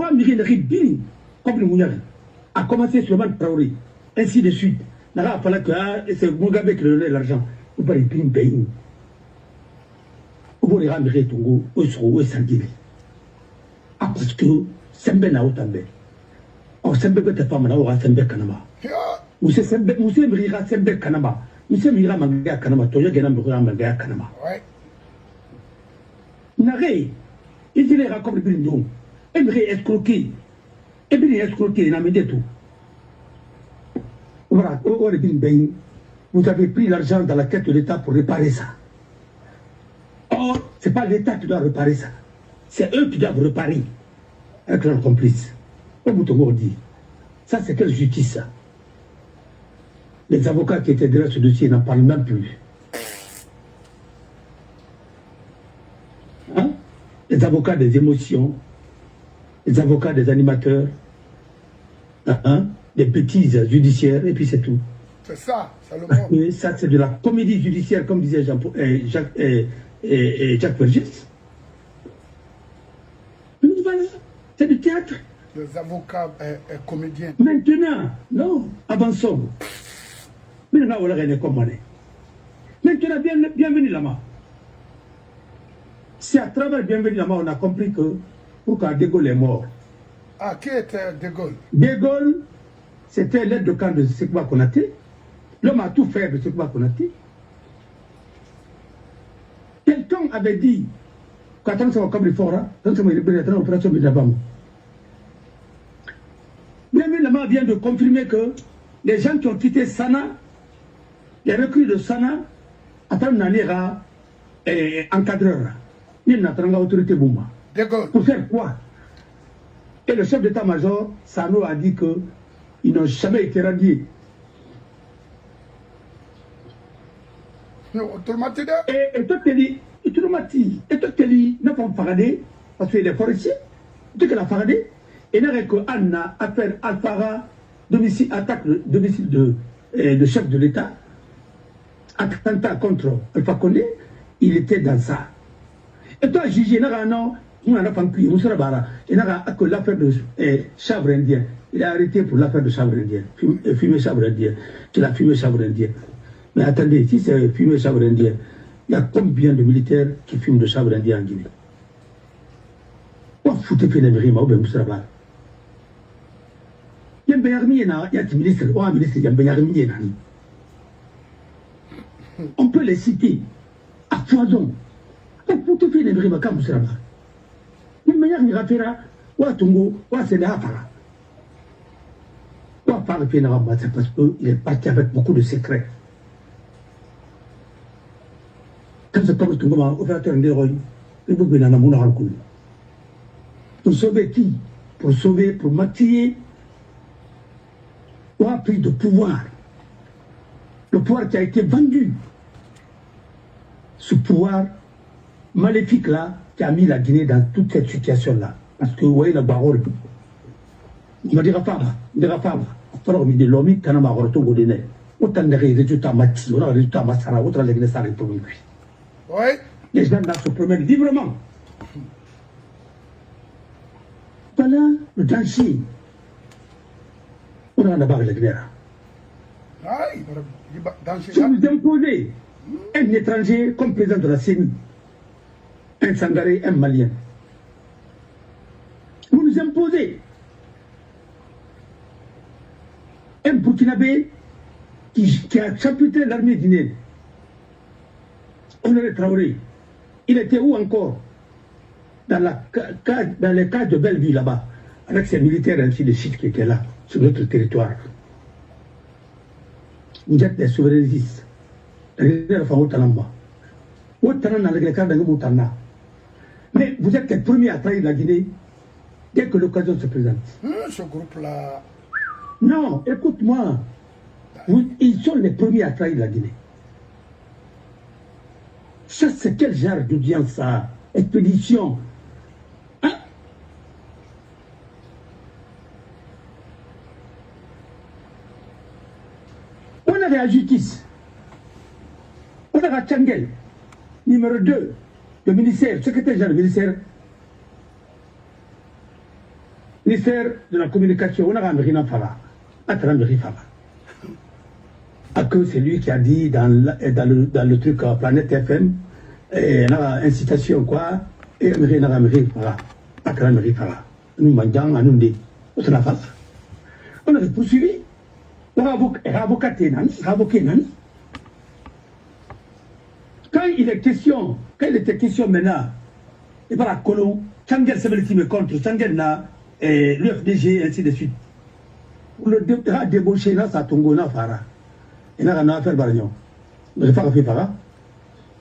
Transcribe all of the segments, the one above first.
Wa Miri Bini, comme le Mouniari, a commencé sur le Traoré, ainsi de suite. N'a pas fallu que c'est Mugabe qui donnait l'argent. Vous parlez de Pim Pays. Vous voulez ramener Tongo, où est-ce Sangili. Ah, parce que Sembe n'a autant de. Oh, Sembe peut être pas mal, ou Sembe Kanama. Ou c'est Sembe, ou c'est Mira Sembe Kanama. Ou c'est Mira Manga Kanama, Toya Gena Manga Kanama. Naré, il dit les raccords de Bindon. Aimerait escroquer. Et bien escroquer, il n'a mis tout. Voilà, vous avez pris l'argent dans la quête de l'État pour réparer ça. Or, ce n'est pas l'État qui doit réparer ça. C'est eux qui doivent réparer avec leurs complices. Comme Moutongo dit, ça c'est quelle justice ça? Les avocats qui étaient derrière ce dossier n'en parlent même plus. Hein? Les avocats des émotions, les avocats des animateurs, hein? Des bêtises judiciaires, et puis c'est tout. C'est ça, c'est le mot. Oui, ça c'est de la comédie judiciaire, comme disait Jacques Vergès. Voilà, c'est du théâtre. Les avocats comédiens. Maintenant, non, avançons. Maintenant, on est comme on est. Maintenant, bienvenue là-bas. C'est à travers bienvenue là-bas, on a compris que pourquoi De Gaulle est mort. Ah, qui était De Gaulle? De Gaulle, c'était l'aide de camp de Sekouba Konaté. L'homme a tout fait de Sekouba Konaté. Quelqu'un avait dit qu'attends, ça va comme le fort, tant que ça va être l'opération de Nabam. Bienvenue là-bas vient de confirmer que les gens qui ont quitté Sana, les recrues de Sana, attendent Nanera encadreur. Ils n'attendent pas l'autorité Bouma. De Gaulle. Pour faire quoi? Et le chef d'état-major, Sano, a dit qu'ils n'ont jamais été radiés. Et toi, tu dis, et toi, tu dis, n'a pas faradé, parce qu'il est forestier, tu que la faradé, et n'a que Anna appelle Alfara, domicile, attaque le domicile de chef de l'État, attentat contre Alpha Condé, il était dans ça. Et toi, Gigi, n'a non, on a pas pu, on sera barra, et n'a que l'affaire de Chabre indien. Il a arrêté pour l'affaire de Chabre indien, fumer Chabre indien. Tu l'as fumé Chabre indien. Mais attendez, si c'est fumer Chabre indien, il y a combien de militaires qui fument de Chabre indien en Guinée? On fout les pénévries, mais on va se rabattre. Il y a un béarmi, il y a un ministre, il y a un béarmi. On peut les citer à foison. On fout les pénévries, mais on se rabattre. Une manière de faire, ou à Tongo, ou à Sénéafara. Ou à faire le pénévries, c'est parce qu'il est parti avec beaucoup de secrets. Quand je parle de Tongo, on va faire un héros. Pour sauver qui? Pour sauver, pour maquiller. On a pris de pouvoir. Le pouvoir qui a été vendu. Ce pouvoir maléfique là, qui a mis la Guinée dans toute cette situation-là. Parce que, vous voyez, la parole, on ne dira pas, on ne dira pas. Alors, on dit, l'homme, quand on a retourné au Guinée, autant de résultats mati, on a résultats massara, autant de résultats république. Oui. Les gens là se promènent librement. Voilà le danger. On a d'abord la guerre. Si vous imposez un étranger comme président de la CENI, un Sangaré, un Malien, vous nous imposez un Burkinabé qui a chapitré l'armée guinéenne. On est Traoré. Il était où encore? Dans les cas de Bellevue là-bas, avec ces militaires ainsi de suite qui étaient là, sur notre territoire. Vous êtes des souverainistes. Mais vous êtes les premiers à trahir la Guinée dès que l'occasion se présente. Ce groupe-là. Non, écoute-moi. Ils sont les premiers à trahir la Guinée. Ça, c'est quel genre d'audience ça? Expédition. Hein? On avait la justice. On avait Tchangel, numéro 2, le ministère, secrétaire général du ministère. Ministère de la communication, on a ramené un fara. Que c'est lui qui a dit dans le truc Planète FM, il y a une incitation quoi, et on a ramené fara. Nous mangeons à nous on a poursuivi. On a avocaté. Quand il était question maintenant, et par la colon, Tchangel c'est qui me contre, Tchangel n'a l'UFDG, ainsi de suite. Le débauché là, ça tombe là, Fara. Et là, on a affaire Barignon. Mais Fara fait Fara.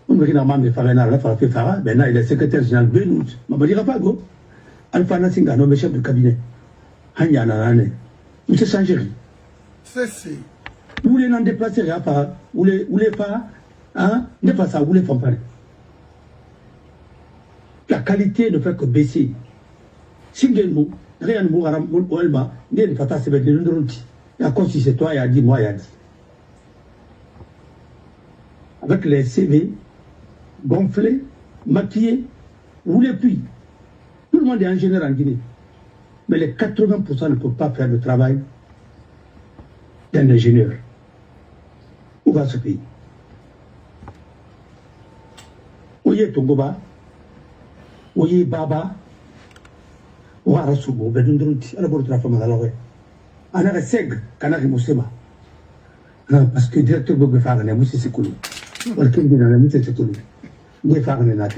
On me dit, normalement, Fara fait Fara. Maintenant, il est secrétaire général de Benoît. On me dira pas, go. Alpha Nassinga, non, mais chef de cabinet. Hanya Nanane. Vous se changez. C'est. Vous voulez n'en déplacer, vous voulez pas, hein, ne pas ça, vous voulez faire parler. La qualité ne fait que baisser. Si nous, rien ne mourra, Olma, n'est pas ta sévère de l'Undrunti. Il y a comme si c'est toi, il y a 10 mois, il y a 10. Avec les CV gonflés, maquillés, vous voulez plus. Tout le monde est ingénieur en Guinée. Mais les 80% ne peuvent pas faire le travail d'un ingénieur. Où va ce pays? Oye Tongoba, Oye Baba, Ouara Soubo, Bedundruti, à la bord de la femme à l'oreille. Anara Seg, Kanari Moussema. Parce que le directeur de Farane, Moussi Sekoulou. Quelqu'un dit dans la Moussi Sekoulou. Des Farane n'a pas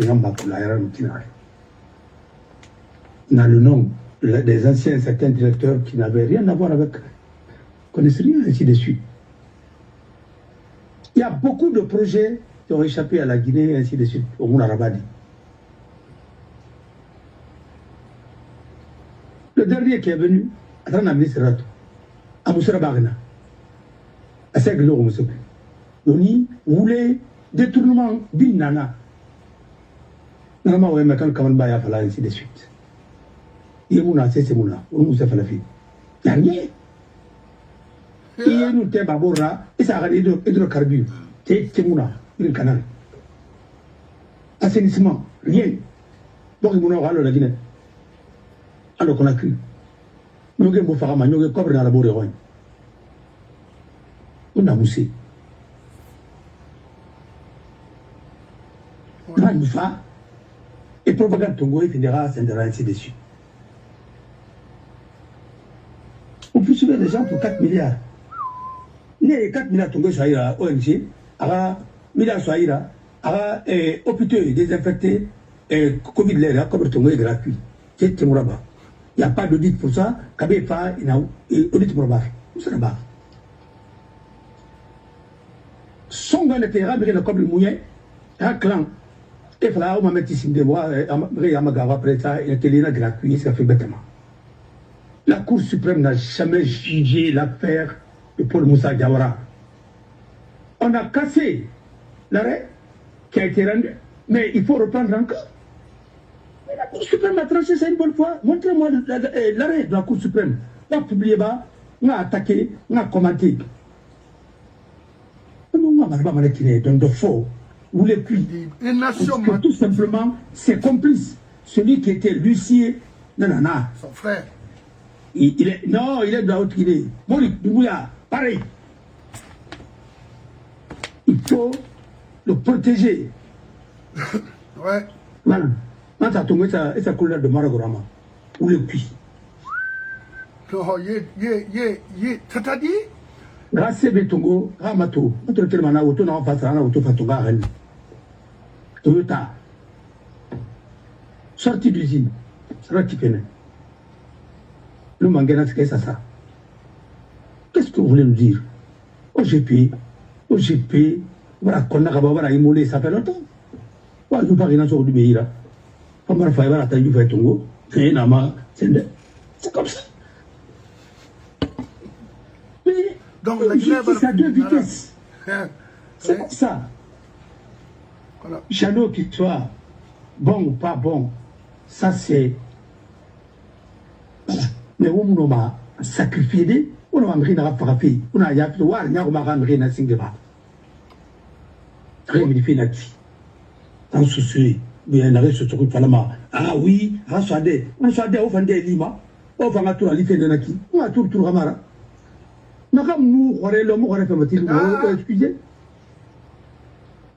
on a le nom des anciens, certains directeurs qui n'avaient rien à voir avec, connaissent rien, ainsi de suite. Il y a beaucoup de projets qui ont échappé à la Guinée, ainsi de suite, au Mounarabadi. Le dernier qui est venu, Rana Ministre Rato, à Moussera Bagna, à Seglo Moussopi. Doni voulait détournement d'Inana. Normalement, on va quand même ainsi de suite. Il c'est Mouna, on nous a fait la fille. Il n'y a rien. Il nous a babora, et ça a hydrocarbures. C'est Mouna, une canal. Assainissement, rien. Donc il mouna la Guinée. Alors qu'on a cru. Nous avons fait un nous avons couvert dans la bourre. On a moussé. On a moussé. Et propagande Tongo et finira s'endera ainsi dessus. On peut suivre des gens pour 4 milliards. Les 4 milliards tombés sur la ONG, à milliards sur la hôpitaux désinfectés, Covid l'air, comme le Tongo est gratuit. C'est Timouraba. Il n'y a pas d'audit pour ça. Kabé-Fa, il y a audit Mouraba. Où ça là-bas? Son gars était rabiré le comme le mouillé, un clan. Et là, on m'a mis ici de moi, après ça, il était là gratuit, ça fait bêtement. La Cour suprême n'a jamais jugé l'affaire de Paul Moussa Diawara. On a cassé l'arrêt qui a été rendu, mais il faut reprendre encore. Mais la Cour suprême a tranché ça une bonne fois. Montrez-moi l'arrêt de la Cour suprême. On a publié, on a attaqué, on a commenté. On a donc de faux. Vous les plus. Tout simplement, ses complices, celui qui était l'huissier, nanana. Son frère. Il est de la Haute-Guinée. Mori Doumbouya, pareil. Il faut le protéger. Ouais. Voilà. Quand ça tombe, ça couleur de Maragorama. Ou le puits. Non, t'as dit? Grâce à Betongo, Ramato, notre termana, auto n'a pas ça, auto fatoga, Rennes. Toyota. Sortie d'usine. Ça va qui peine. Le mangana, c'est ça. Qu'est-ce que vous voulez nous dire? OGP, voilà, qu'on a voilà, immolé, ça fait longtemps. Ouais, je ne parle pas de du pays là. Pas mal, il faut avoir attendu, il faut être Tongo. C'est comme ça. Mais, donc, la Guinée c'est à deux vitesses. C'est comme ça. Voilà. Chano qu'il soit bon ou pas bon, ça c'est. Voilà. Mais on a sacrifié, on a mis dans la frappée, on a yapi, on a mis dans la singeba. Très magnifique là-dessus. Dans ce sujet, il y a un arrêt sur ce truc, ah oui, on soit des, au fond des lima, o fanga tura li fende naki ma tur tur gamara naka mu khore lo mu khore fe matil mo excusez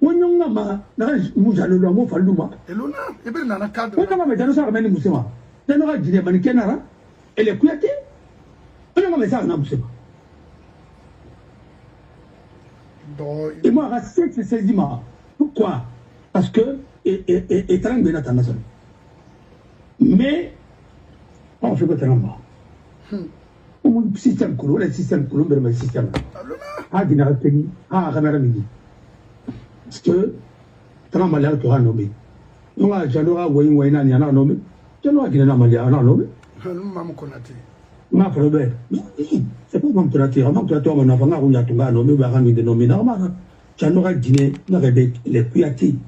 wonyonga ma naka mu jalo lo mo falluma eluna ebe nana cadre wonyonga ma jalo sa rameni musema dano ga jine mani kenara ele kuyate wonyonga ma sa na musema et moi c'est saisissement pourquoi parce que et tant bien attendu mais on fait pas tellement le système que le système que le système a dit n'a pas a caméra midi parce que tant mal tu as nommé on a j'adore ouais n'a ni a nommé j'adore qui n'a mal a nommé maman Konaté ma frère c'est pas maman Konaté maman Konaté on a pas on a tout a nommé va ramener de nommé normal j'adore dîner n'a réveillé les priatis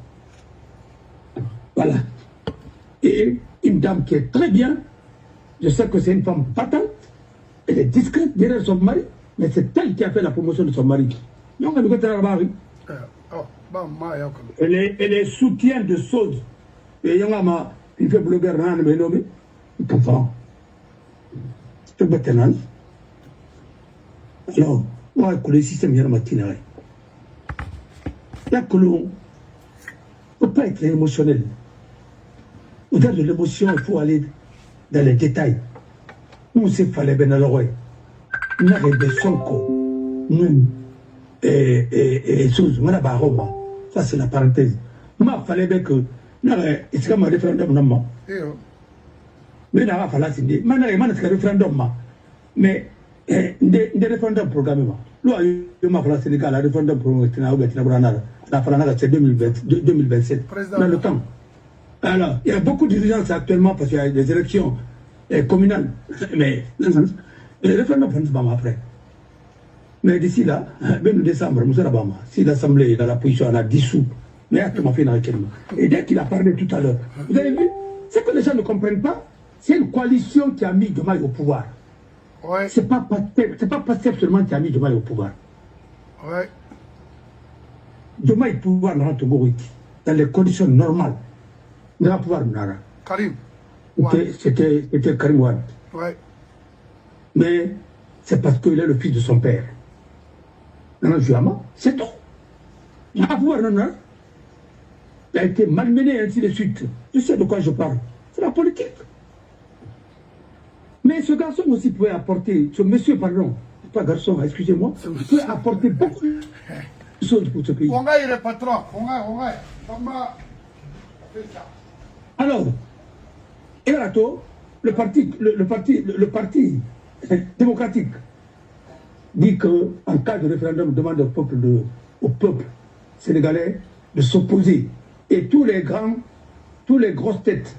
voilà et une dame qui est très bien. Je sais que c'est une femme battante. Elle est discrète derrière son mari, mais c'est elle qui a fait la promotion de son mari. Elle est soutien de Sod. Et il fait blogueur, mais nommé. Il comprend. C'est maintenant. Alors, moi, le système est matinal. Là, que l'on ne peut pas être émotionnel. Au-delà de l'émotion, il faut aller dans les détails. Où c'est fallait bien alors, nous avons des sonko, nous, et choses, ça c'est la parenthèse. Moi, il fallait bien que, c'est comme un référendum, non, mais là, il fallait signer. Maintenant, il y a un référendum, mais des référendums programmés. Là, il y a un Sénégal, un référendum programmé, c'est 2027, dans le temps. Alors, il y a beaucoup d'urgence actuellement parce qu'il y a des élections communales. Mais le référendum va après. Mais d'ici là, même en décembre, nous allons si l'Assemblée est dans la position, on a dissous. Mais actuellement, fait dans lequel. Et dès qu'il a parlé tout à l'heure, vous avez vu, ce que les gens ne comprennent pas, c'est une coalition qui a mis Diomaye au pouvoir. Ouais. C'est pas Pastef seulement qui a mis Diomaye au pouvoir. Ouais. Diomaye pouvoir dans dans les conditions normales. Il va pouvoir Nara. Karim. C'était Karim Wade. Ouais. Mais c'est parce qu'il est le fils de son père. Nana Jouama, c'est tout. Il va pouvoir Nana. Il a été malmené, ainsi de suite. Je sais de quoi je parle. C'est la politique. Mais ce garçon aussi pouvait apporter, ce monsieur, pardon, pas garçon, excusez-moi, pouvait apporter beaucoup de choses pour ce pays. On a le patron. On a. Alors, Erato, le parti démocratique dit qu'en cas de référendum, demande au peuple sénégalais de s'opposer. Et tous les grosses têtes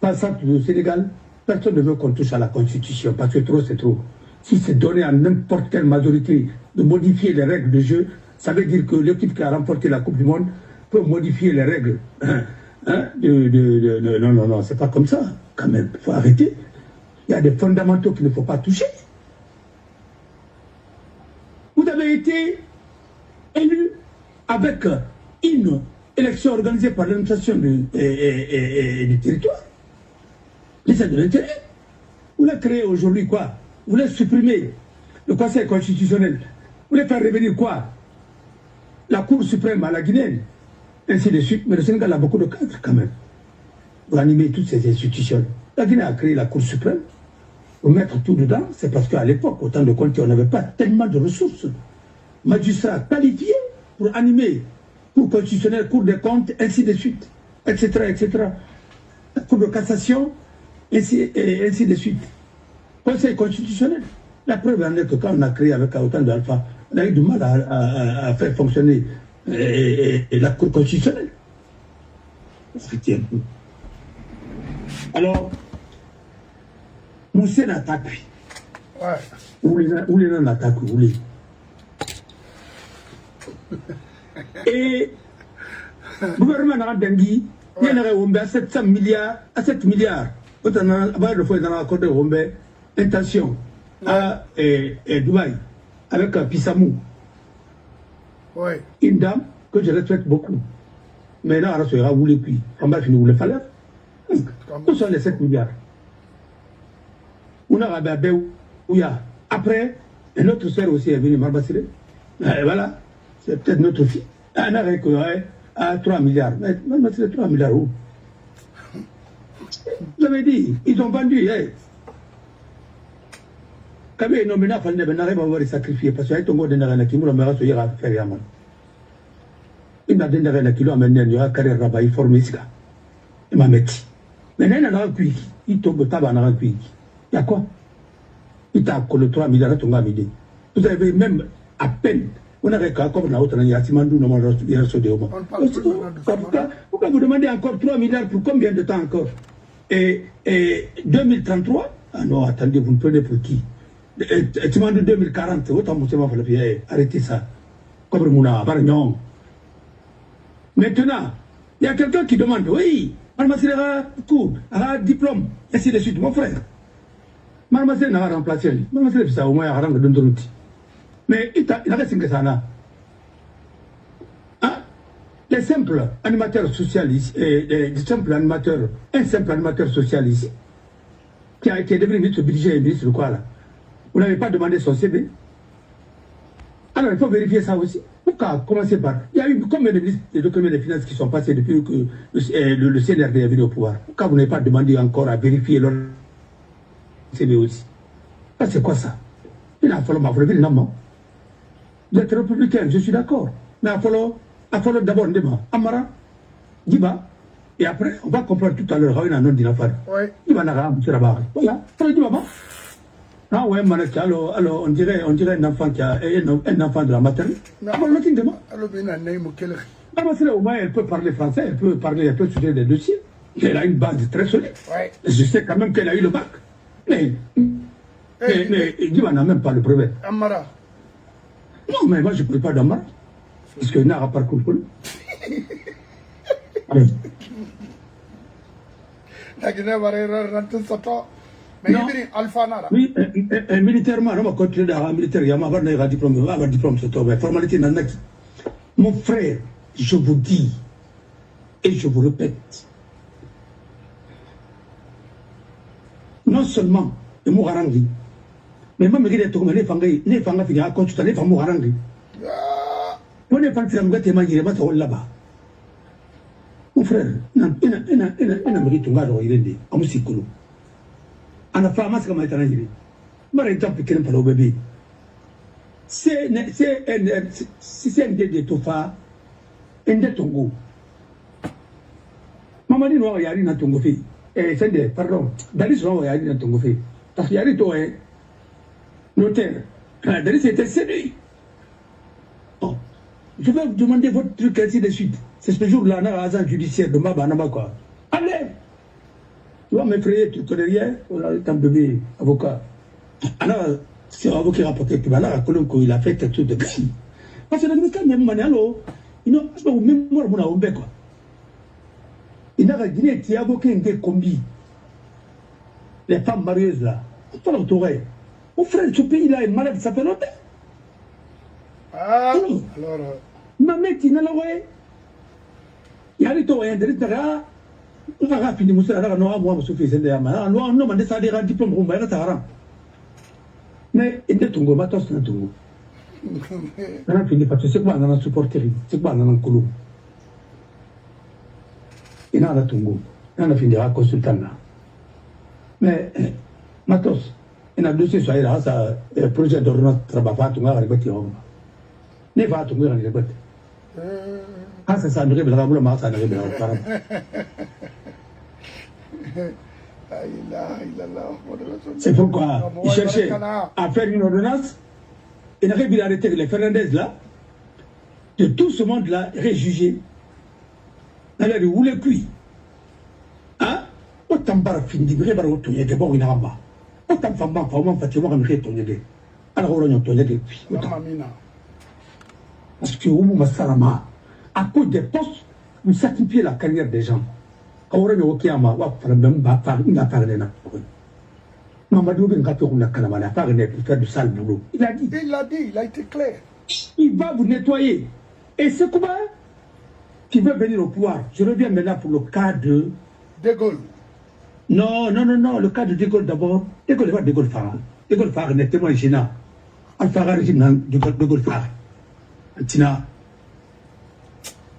passantes du Sénégal, personne ne veut qu'on touche à la Constitution, parce que trop c'est trop. Si c'est donné à n'importe quelle majorité de modifier les règles de jeu, ça veut dire que l'équipe qui a remporté la Coupe du Monde peut modifier les règles. Non, c'est pas comme ça, quand même. Il faut arrêter. Il y a des fondamentaux qu'il ne faut pas toucher. Vous avez été élu avec une élection organisée par l'administration du territoire. L'État de l'intérieur. Vous voulez créer aujourd'hui quoi? Vous voulez supprimer le Conseil constitutionnel. Vous voulez faire revenir quoi? La Cour suprême à la Guinée. Ainsi de suite, mais le Sénégal a beaucoup de cadres quand même pour animer toutes ces institutions. La Guinée a créé la Cour suprême pour mettre tout dedans, c'est parce qu'à l'époque, au temps de Conté, on n'avait pas tellement de ressources. Magistrats qualifiés pour animer Cour constitutionnelle, Cour des comptes, ainsi de suite, etc., etc. Cour de cassation, ainsi de suite. Conseil constitutionnel. La preuve en est que quand on a créé avec autant d'alpha, on a eu du mal à faire fonctionner et la Cour constitutionnelle. Alors, Moussé n'attaque. Où les gens n'attaquent, où les. Et le gouvernement n'a pas d'engui, il y en a 700 milliards, à 7 milliards. Autant avant de faire dans l'accord de Rombe, intention à Dubaï, avec Pissamou. Ouais. Une dame que je respecte beaucoup. Mais là, on a voulu puis. On va finir où le fallait. Où sont les 7 milliards? On a rababé où il y a. Après, un autre soeur aussi est venu, Marbassiré. Voilà, c'est peut-être notre fille. Un arrêt à 3 milliards. Mais Marbassiré, 3 milliards où? J'avais dit, ils ont vendu. Quand ils n'ont pas fait de avoir les sacrifiés, parce que tout le monde qui m'a fait faire Yaman. Il m'a donné un kilo à mener, il y a un carré rabat, il forme ici. Il m'a mis. Mais il y a un cuit, il tombe tabac dans un cuit. Il y a quoi? Il t'a collé 3 milliards à ton ami. Vous avez même à peine. On a qu'à comme la autre, il y a Simandou, non, il y a ce débat. Pourquoi vous demandez encore 3 milliards pour combien de temps encore? Et 2033? Ah non, attendez, vous ne prenez pour qui? Simandou 2040, autant vous savez, arrêtez ça. Comme Mouna, Barignon. Maintenant, il y a quelqu'un qui demande, oui, Marmassé a cours, a diplôme, et ainsi de suite, mon frère. Marmassé n'a pas remplacé. Marmassé, ça au moins, il a rendu d'un outil. Mais il a resté que ça là. Hein? Les simples animateurs socialistes, un simple animateur socialiste, qui est devenu ministre budget et ministre de quoi là? Vous n'avez pas demandé son CV? Alors il faut vérifier ça aussi. Pourquoi commencer par... Il y a eu combien de ministres et de combien de finances qui sont passés depuis que le CNRD est venu au pouvoir? Pourquoi vous n'avez pas demandé encore à vérifier leur CV aussi? C'est quoi ça? Il a fallu m'avoir vu le nom. Vous êtes républicain, je suis d'accord. Mais il a fallu d'abord Amara, Diba, et après, on va comprendre tout à l'heure, il y a un nom d'Inafar. Il va n'a M. Rabat. Voilà, il dit maman. Ah ouais, alors on dirait un enfant qui a un enfant de la maternelle. Alors l'autre demande. Au moins, elle peut parler français, elle peut étudier des dossiers. Elle a une base très solide. Je sais quand même qu'elle a eu le bac. Mais Diba n'a même pas le brevet. Amara. Non, mais moi je ne peux pas d'Amara. Parce qu'il n'a pas parcours pour lui. Non. Oui, militairement, on va continuer dans militaire. Il y a un diplôme, c'est formalité. Mon frère, je vous dis, et je vous répète, non seulement le Mouharangi, mais même les femmes qui ont consulté les femmes Mouharangi. On est parti dans le témoin, il est là-bas. Mon frère, il a mérité un gars comme Sikolo. On a fait un masque comme un étranger. Par exemple, quelqu'un parle au bébé. C'est un des tofa, un des tongo. Maman dit non, il y a rien dans tongo fait. C'est des, pardon, Dalis non, il y a rien dans tongo fait. Parce qu'il y a rien toi, notaire. Dalis était séduit. Bon, je vais vous demander votre truc ainsi de suite. C'est ce jour-là, on a un agent judiciaire de Mabanama quoi. Allez! Tu vas m'effrayer, tu ne connais rien, on a un bébé avocat. Alors, c'est un avocat rapporté, il a fait quelque chose de grave. Parce que dans le cas, même Manalo, il n'a pas même moi, mon aombe quoi. Il n'a pas dit qu'il y a avocat qui combi. Les femmes marieuses là, on peut l'entourer. Mon frère, ce pays-là est malade, ça fait longtemps. Ah, alors. Ma mère, il n'a pas ouais. Il y a des taux, il y a des taux. On va finir, monsieur, alors, moi, je suis fils de Yama. Non, non, mais ça a un diplôme, on va être à mais il est Tongo, matos, c'est un Tongo. On a fini parce que c'est quoi dans la supporterie, c'est quoi dans le couloir. Il y a un Tongo, on a fini à consultant là. Mais, matos, il y a un dossier sur le projet d'ordonnance de travail, on va arriver à ne va Tongo, on va arriver. Ah, c'est ça, on arrive à la masse, on arrive à la c'est pourquoi il cherchait à faire une ordonnance. Il n'arrive à arrêter les Fernandez là, de tout ce monde-là, réjugé. Elle a dit, où le cuit? Hein? Autant de fin de vrai, autant de bon, il n'a pas. Autant de femmes, facilement, on fait ton yégué. Alors, on a ton yégué. Parce que, au moment Salama, à cause des postes, vous sacrifiez la carrière des gens. Mamadou Ben Gato la Kalamana, pas pour faire du sale boulot. Il a dit, il a été clair. Il va vous nettoyer. Et ce combat qui veut venir au pouvoir, je reviens maintenant pour le cas de De Gaulle. Non, non, non, non, le cas de De Gaulle d'abord. De Gaulle, pas De Gaulle Farah. De Gaulle Farah n'est témoin China. Al-Farah régime de Gaulle Farah. Tina.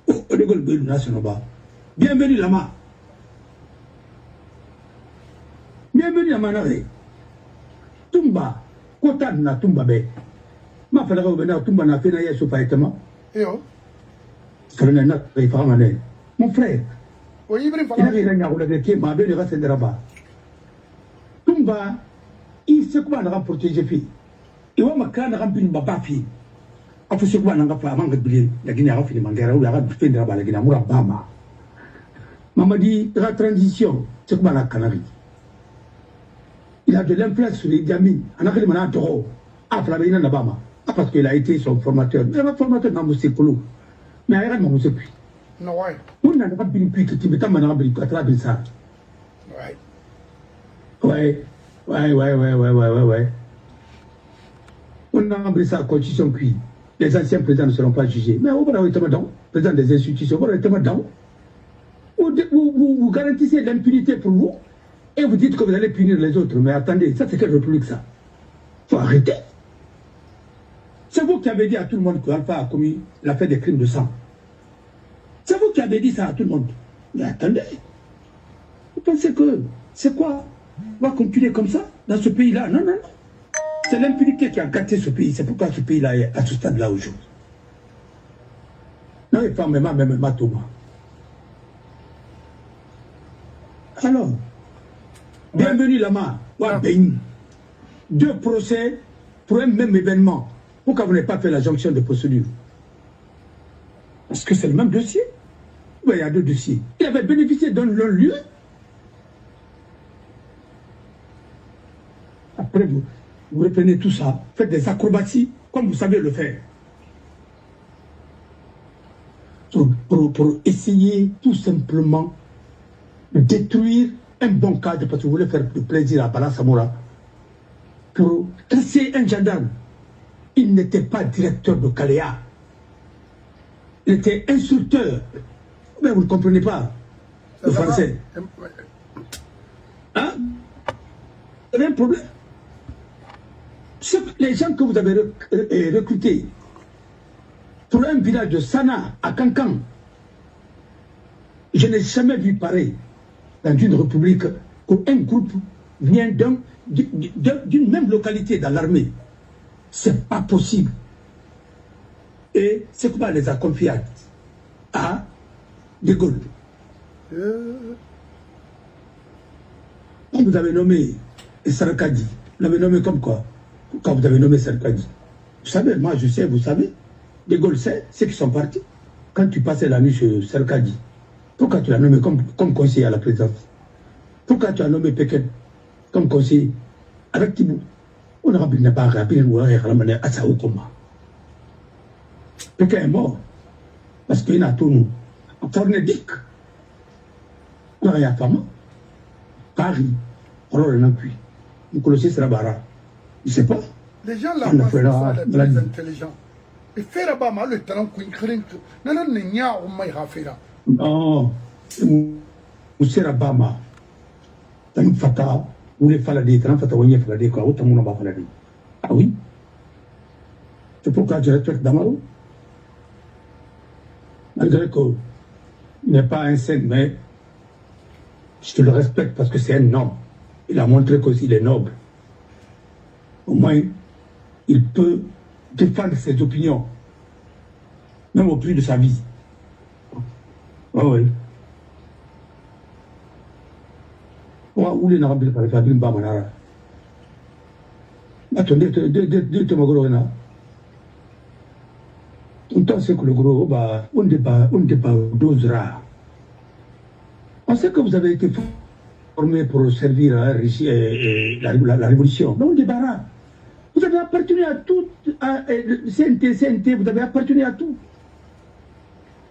De Gaulle Bélou national. Bienvenue là-bas. Bienvenue là-bas. Tumba. Kota na Tumba be. Ma fala ko bena Tumba na fena yeso paitama. Yo. Fala na Farah mané. Mon frère. Oui, il Il avait rien à regarder qui m'a bien resté là-bas. Tumba, il sait comment on a protégé fille. Il va me remplir une baba fille. Il faut se voir dans la femme de Billy, la Guinée a fini Mandera ou la Rade de la Guinée à Bama. Maman dit la transition, c'est comment la Canarie. Il a de l'influence sur les gamines. On a fait le manat d'oro. Ah, Flavien Nabama. Ah, parce qu'il a été son formateur. Il a formateur dans Moussé Koulou. Mais il y a un Moussé Puis. Non, ouais. On n'a pas bien pu que tu me t'as maintenant bien à travers ça. Ouais. Ouais. On a embris ça à constitution puis les anciens présidents ne seront pas jugés. Mais on va être dedans, président des institutions, on va être dedans. Vous garantissez l'impunité pour vous et vous dites que vous allez punir les autres. Mais attendez, ça c'est quelle république ça? Il faut arrêter. C'est vous qui avez dit à tout le monde que Alpha a commis l'affaire des crimes de sang. C'est vous qui avez dit ça à tout le monde. Mais attendez. Vous pensez que c'est quoi? On va continuer comme ça dans ce pays-là? Non, non, non. C'est l'impunité qui a gâté ce pays. C'est pourquoi ce pays-là est à ce stade-là aujourd'hui. Non, il faut même Thomas. Alors, bienvenue là-bas. Deux procès pour un même événement. Pourquoi vous n'avez pas fait la jonction de procédure? Parce que c'est le même dossier. Oui, il y a deux dossiers. Il avait bénéficié d'un lieu. Après, vous reprenez tout ça, faites des acrobaties comme vous savez le faire. Pour essayer tout simplement de détruire un bon cadre parce que vous voulez faire du plaisir à Bala Samoura. Pour casser un gendarme. Il n'était pas directeur de Caléa. Il était insulteur. Mais vous ne comprenez pas le français. Hein? Vous avez un problème? Les gens que vous avez recrutés pour un village de Sana à Cancan, je n'ai jamais vu pareil dans une république qu'un groupe vient d'une même localité dans l'armée. C'est pas possible. Et c'est comment les a confiés à De Gaulle. Quand vous avez nommé Sarkozy, vous l'avez nommé comme quoi? Quand vous avez nommé Sarkozy. Vous savez, moi je sais, vous savez, De Gaulle sait, ceux qui sont partis. Quand tu passais la nuit chez Sarkozy, pourquoi tu l'as nommé comme conseiller à la présidence? Pourquoi tu as nommé Pékin comme conseiller avec Tibou? On aura bien pas rapide ou ramener à sa combat. Pékin est mort parce qu'il a tout nous. En Fornédic, on a rien à faire. Paris, on a rien à puis. Vous connaissez Srabara. Je ne sais pas. Les gens là-bas sont les plus intelligents. Et faire là-bas, le talent qu'on crée, non, il n'y a pas de faire. Non, vous serez là-bas. Tanou Fata, vous les faladés, Tanou Fata, vous les faladés, quoi, autant mon nom faladé. Ah oui? C'est pourquoi je respecte Damaro. Malgré qu'il n'est pas un saint, mais je te le respecte parce que c'est un homme. Il a montré qu'il est noble. Au moins, il peut défendre ses opinions, même au prix de sa vie. Oh oui. Où les Narabis par les Fabien Bamanara? Attendez, de Magorona. Tout temps, c'est que le gros, on débat d'Ozra. On sait que vous avez été formé pour servir la révolution. Mais on débarrasse. Vous avez appartenu à tout, à CNT, vous avez appartenu à tout.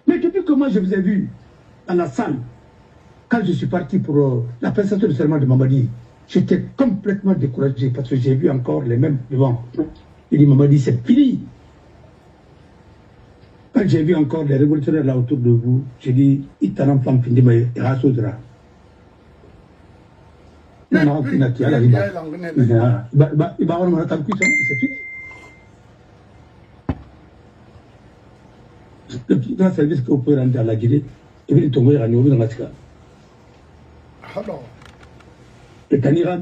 Mais depuis que moi je vous ai vu dans la salle, quand je suis parti pour la prestation du serment de Mamadi, j'étais complètement découragé parce que j'ai vu encore les mêmes devant. Il dit Mamadi, c'est fini. Quand j'ai vu encore les révolutionnaires là autour de vous, j'ai dit, Itaram Flam Findima et Rasodra. Non, non, c'est fini. Le plus grand service que vous pouvez rendre à la Guinée, et puis tomber à Niobi dans la Tika. Alors. Et Tanira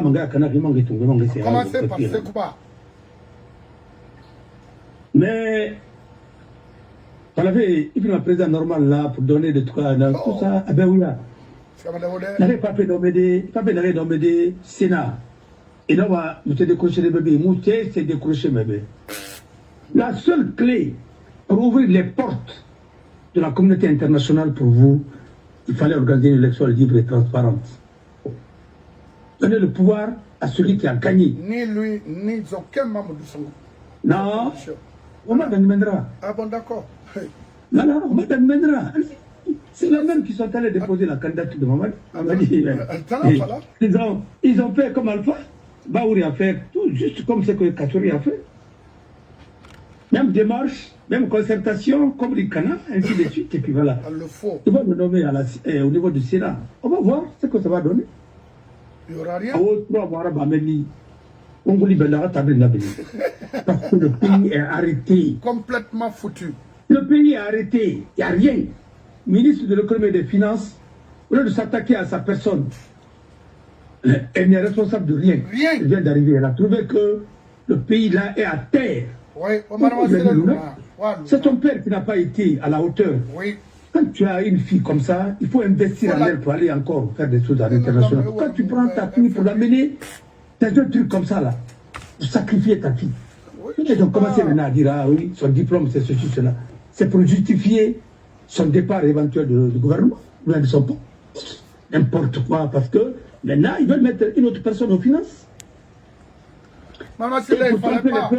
Manga Kanari Manga tombe Manga c'est. Commencez par Sekouba. Mais. On avait un président normal là pour donner des trucs à tout ça. Ah ben oui là. N'avez pas fait d'emmener Sénat. Et là, vous avez décroché les bébés. Mouté, c'est décroché mes bébés. La seule clé pour ouvrir les portes de la communauté internationale pour vous, il fallait organiser une élection libre et transparente. Donner le pouvoir à celui qui a gagné. Ni lui, ni aucun membre du Songo. Non. On m'a demandera. Ah bon, d'accord. Non, non, on m'a demandera. C'est les mêmes qui sont allés déposer la candidature de Mamadi. Ils ont fait comme Alpha. Baouri a fait tout juste comme ce que Kachouri a fait. Même démarche, même concertation, comme l'Ikana, ainsi de suite. Et puis voilà. Ils vont me nommer au niveau du Sénat. On va voir ce que ça va donner. Il n'y aura rien. Parce que le pays est arrêté. Complètement foutu. Le pays est arrêté. Il n'y a rien. Ministre de l'économie et des finances, au lieu de s'attaquer à sa personne, elle n'est responsable de rien. Elle vient d'arriver. Elle a trouvé que le pays là est à terre. Oui, c'est ton père qui n'a pas été à la hauteur. Oui. Quand tu as une fille comme ça, il faut investir en elle pour aller encore faire des choses à l'international. Quand tu prends ta fille pour l'amener dans un truc comme ça là, pour sacrifier ta fille. Ils ont commencé maintenant à dire, ah oui, son diplôme c'est ceci, cela. C'est pour justifier son départ éventuel du gouvernement. Ils ne sont pas. N'importe quoi, parce que maintenant, ils veulent mettre une autre personne aux finances. Maman, c'est là, il fallait pas.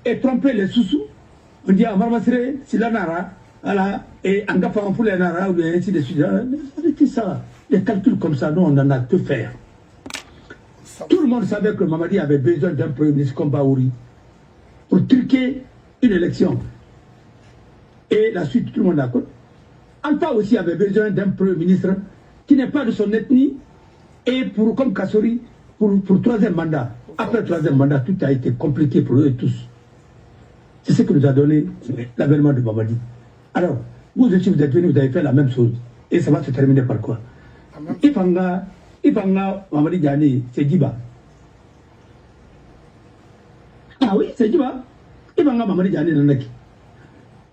Et tromper les sous-sous. On dit, ah, Maman, c'est la Nara, voilà, et Angafa, on fout les Nara, ou ainsi de suite. Arrêtez ça. Les calculs comme ça, nous, on en a que faire. Tout le monde savait que Mamadi avait besoin d'un premier ministre comme Baouri pour truquer une élection. Et la suite, tout le monde est d'accord. Alpha aussi avait besoin d'un premier ministre qui n'est pas de son ethnie et pour, comme Kassori, pour troisième mandat. Après le troisième mandat, tout a été compliqué pour eux tous. C'est ce que nous a donné l'avènement de Mamadi. Alors, vous aussi, vous êtes venus, vous avez fait la même chose. Et ça va se terminer par quoi? Ifanga, Mamadi Diani, c'est Djiba. Ah oui, c'est Djiba. Ifanga, Mamadi Diani, Nanaki.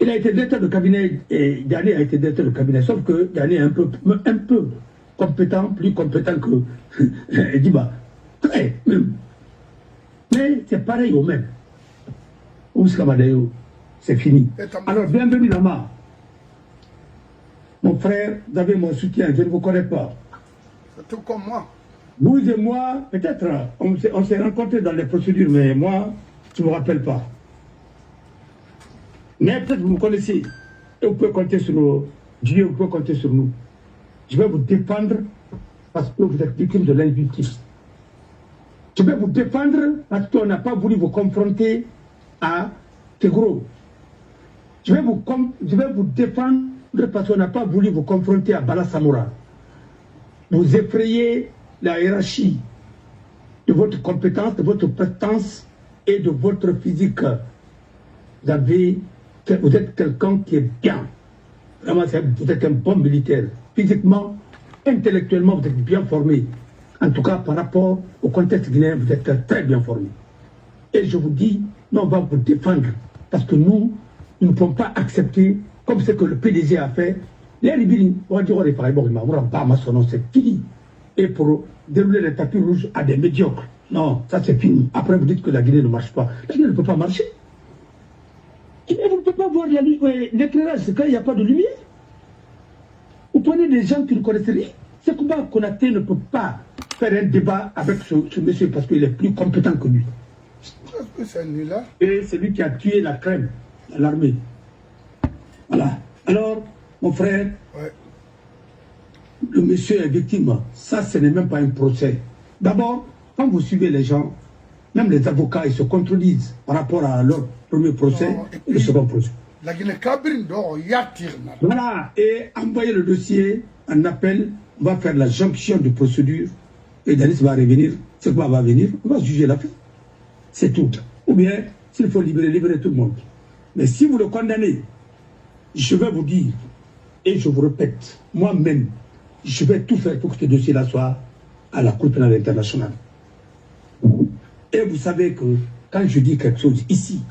Il a été directeur de cabinet, et Diani a été directeur de cabinet, sauf que Diani est un peu compétent, plus compétent que Djiba. Très, même. Mais c'est pareil au même. C'est fini. Alors, bienvenue là-bas. Mon frère, vous avez mon soutien, je ne vous connais pas. C'est tout comme moi. Vous et moi, peut-être, on s'est rencontrés dans les procédures, mais moi, je ne me rappelle pas. Mais peut-être vous me connaissez. Et vous pouvez compter sur nous. Dieu, vous pouvez compter sur nous. Je vais vous défendre parce que vous êtes victime de l'injustice. Je vais vous défendre parce qu'on n'a pas voulu vous confronter à Tegro. Je vais vous défendre parce qu'on n'a pas voulu vous confronter à Bala Samoura. Vous effrayez la hiérarchie de votre compétence, de votre prestance et de votre physique. Vous êtes quelqu'un qui est bien. Vraiment, vous êtes un bon militaire. Physiquement, intellectuellement, vous êtes bien formé. En tout cas, par rapport au contexte guinéen, vous êtes très bien formé. Et je vous dis, nous, on va vous défendre. Parce que nous ne pouvons pas accepter, comme ce que le PDG a fait, les Libini, on va dire, on est pareil, c'est fini. Et pour dérouler les tapis rouges à des médiocres. Non, ça c'est fini. Après, vous dites que la Guinée ne marche pas. La Guinée ne peut pas marcher. Et vous ne pouvez pas voir l'éclairage, c'est quand il n'y a pas de lumière. Vous prenez des gens qui ne connaissent rien. C'est comment Konaté ne peut pas faire un débat avec ce monsieur parce qu'il est plus compétent que lui. C'est nul-là. Et c'est lui qui a tué la crème, l'armée. Voilà. Alors, mon frère, le monsieur est victime. Ça, ce n'est même pas un procès. D'abord, quand vous suivez les gens, même les avocats, ils se contredisent par rapport à leur premier procès et le second procès. La Guinée-Cabrine, voilà. Et envoyer le dossier en appel, on va faire la jonction de procédure et Danis va revenir, Sekma va venir, on va juger l'affaire. C'est tout. Ou bien, s'il faut libérer tout le monde. Mais si vous le condamnez, je vais vous dire, et je vous répète, moi-même, je vais tout faire pour que ce dossier-là soit à la Cour pénale internationale. Et vous savez que quand je dis quelque chose ici,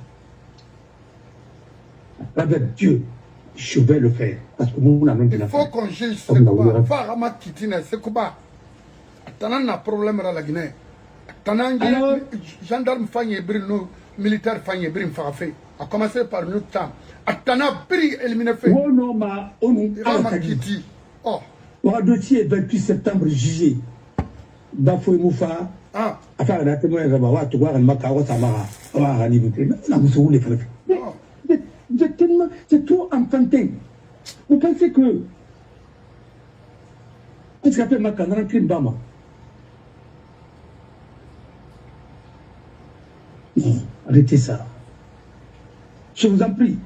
avec Dieu, je vais le faire. Parce que nous, il faut qu'on juge Sekouba. Farama Kitine, Sekouba. Attendant un problème à la Guinée. Attendant gendarme Fagné Brino, militaire Fagné Brin Farafé. A commencé par notre temps. Attendant Bri éliminé fait. Oh non, ma, oh non, Kiti. Oh. Le dossier 28 septembre jugé. Bafoué Moufa. Ah. Affaire d'un témoin, tu vois, un macaron, ça m'a. C'est trop enfantin. Vous pensez que. Qu'est-ce qu'on appelle Macaron Krimbama? Non, arrêtez ça. Je vous en prie.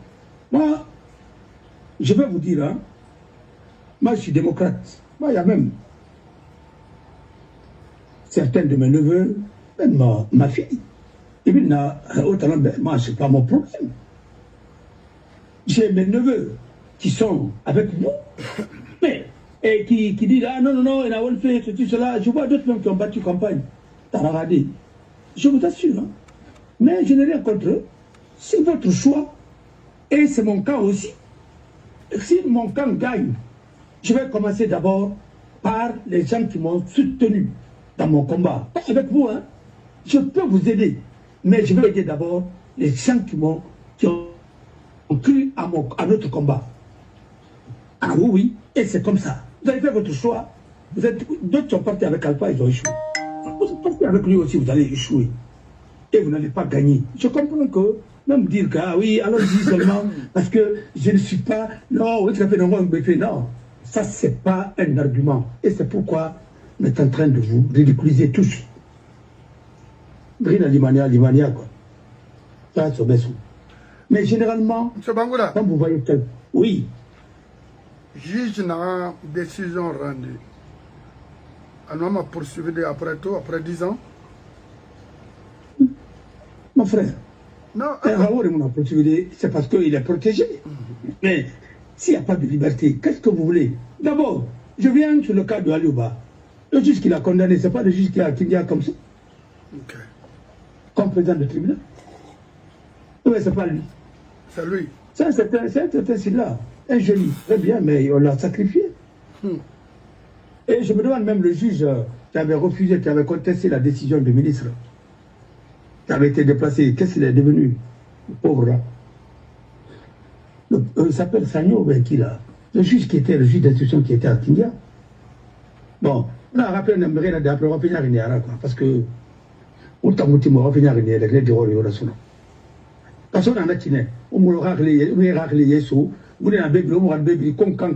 Moi, je vais vous dire, hein, moi je suis démocrate. Moi, il y a même certains de mes neveux, même ma fille. Et puis, moi, ce n'est pas mon problème. J'ai mes neveux qui sont avec nous, mais, et qui disent, ah non, non, non, il a fait ceci, cela. Je vois d'autres même qui ont battu campagne. T'as regardé. Je vous assure, hein. Mais je n'ai rien contre eux. C'est votre choix. Et c'est mon cas aussi. Si mon camp gagne, je vais commencer d'abord par les gens qui m'ont soutenu dans mon combat. Pas avec vous, hein. Je peux vous aider. Mais je vais aider d'abord les gens qui ont cru à notre combat. Ah oui, oui. Et c'est comme ça. Vous avez fait votre choix. D'autres sont partis avec Alpha, ils ont échoué. Vous êtes partis avec lui aussi, vous allez échouer. Et vous n'allez pas gagner. Je comprends que, même dire que, ah oui, allons-y seulement, parce que je ne suis pas, non, non, ça c'est pas un argument. Et c'est pourquoi on est en train de vous ridiculiser tous. Brina Limania, quoi. Ça, c'est bien. Mais généralement, comme vous voyez, oui. Juge n'a décision rendue. On m'a poursuivi après tout, après 10 ans. Mon frère, c'est parce qu'il est protégé. Mais s'il n'y a pas de liberté, qu'est-ce que vous voulez? D'abord, je viens sur le cas de Aliouba. Le juge qui l'a condamné, ce n'est pas le juge qui a comme ça. Okay. Comme président de tribunal. Oui, ce n'est pas lui. C'est lui. C'est un certain un joli, très bien, mais on l'a sacrifié. Et je me demande même le juge qui avait refusé, qui avait contesté la décision du ministre, qui avait été déplacé, qu'est-ce qu'il est devenu, le pauvre là? Il s'appelle Sagno, qui là? Le juge qui était le juge d'instruction qui était à Tindia. Bon, on a rappelé un peu d'après, on va finir à quoi, parce que on t'a monté, on va finir à la clé du rôle de l'oration. Parce qu'on en a tiné, on m'a raclé, on m'a raclé, Yeso, on est un bébé, on m'a bébé, concan,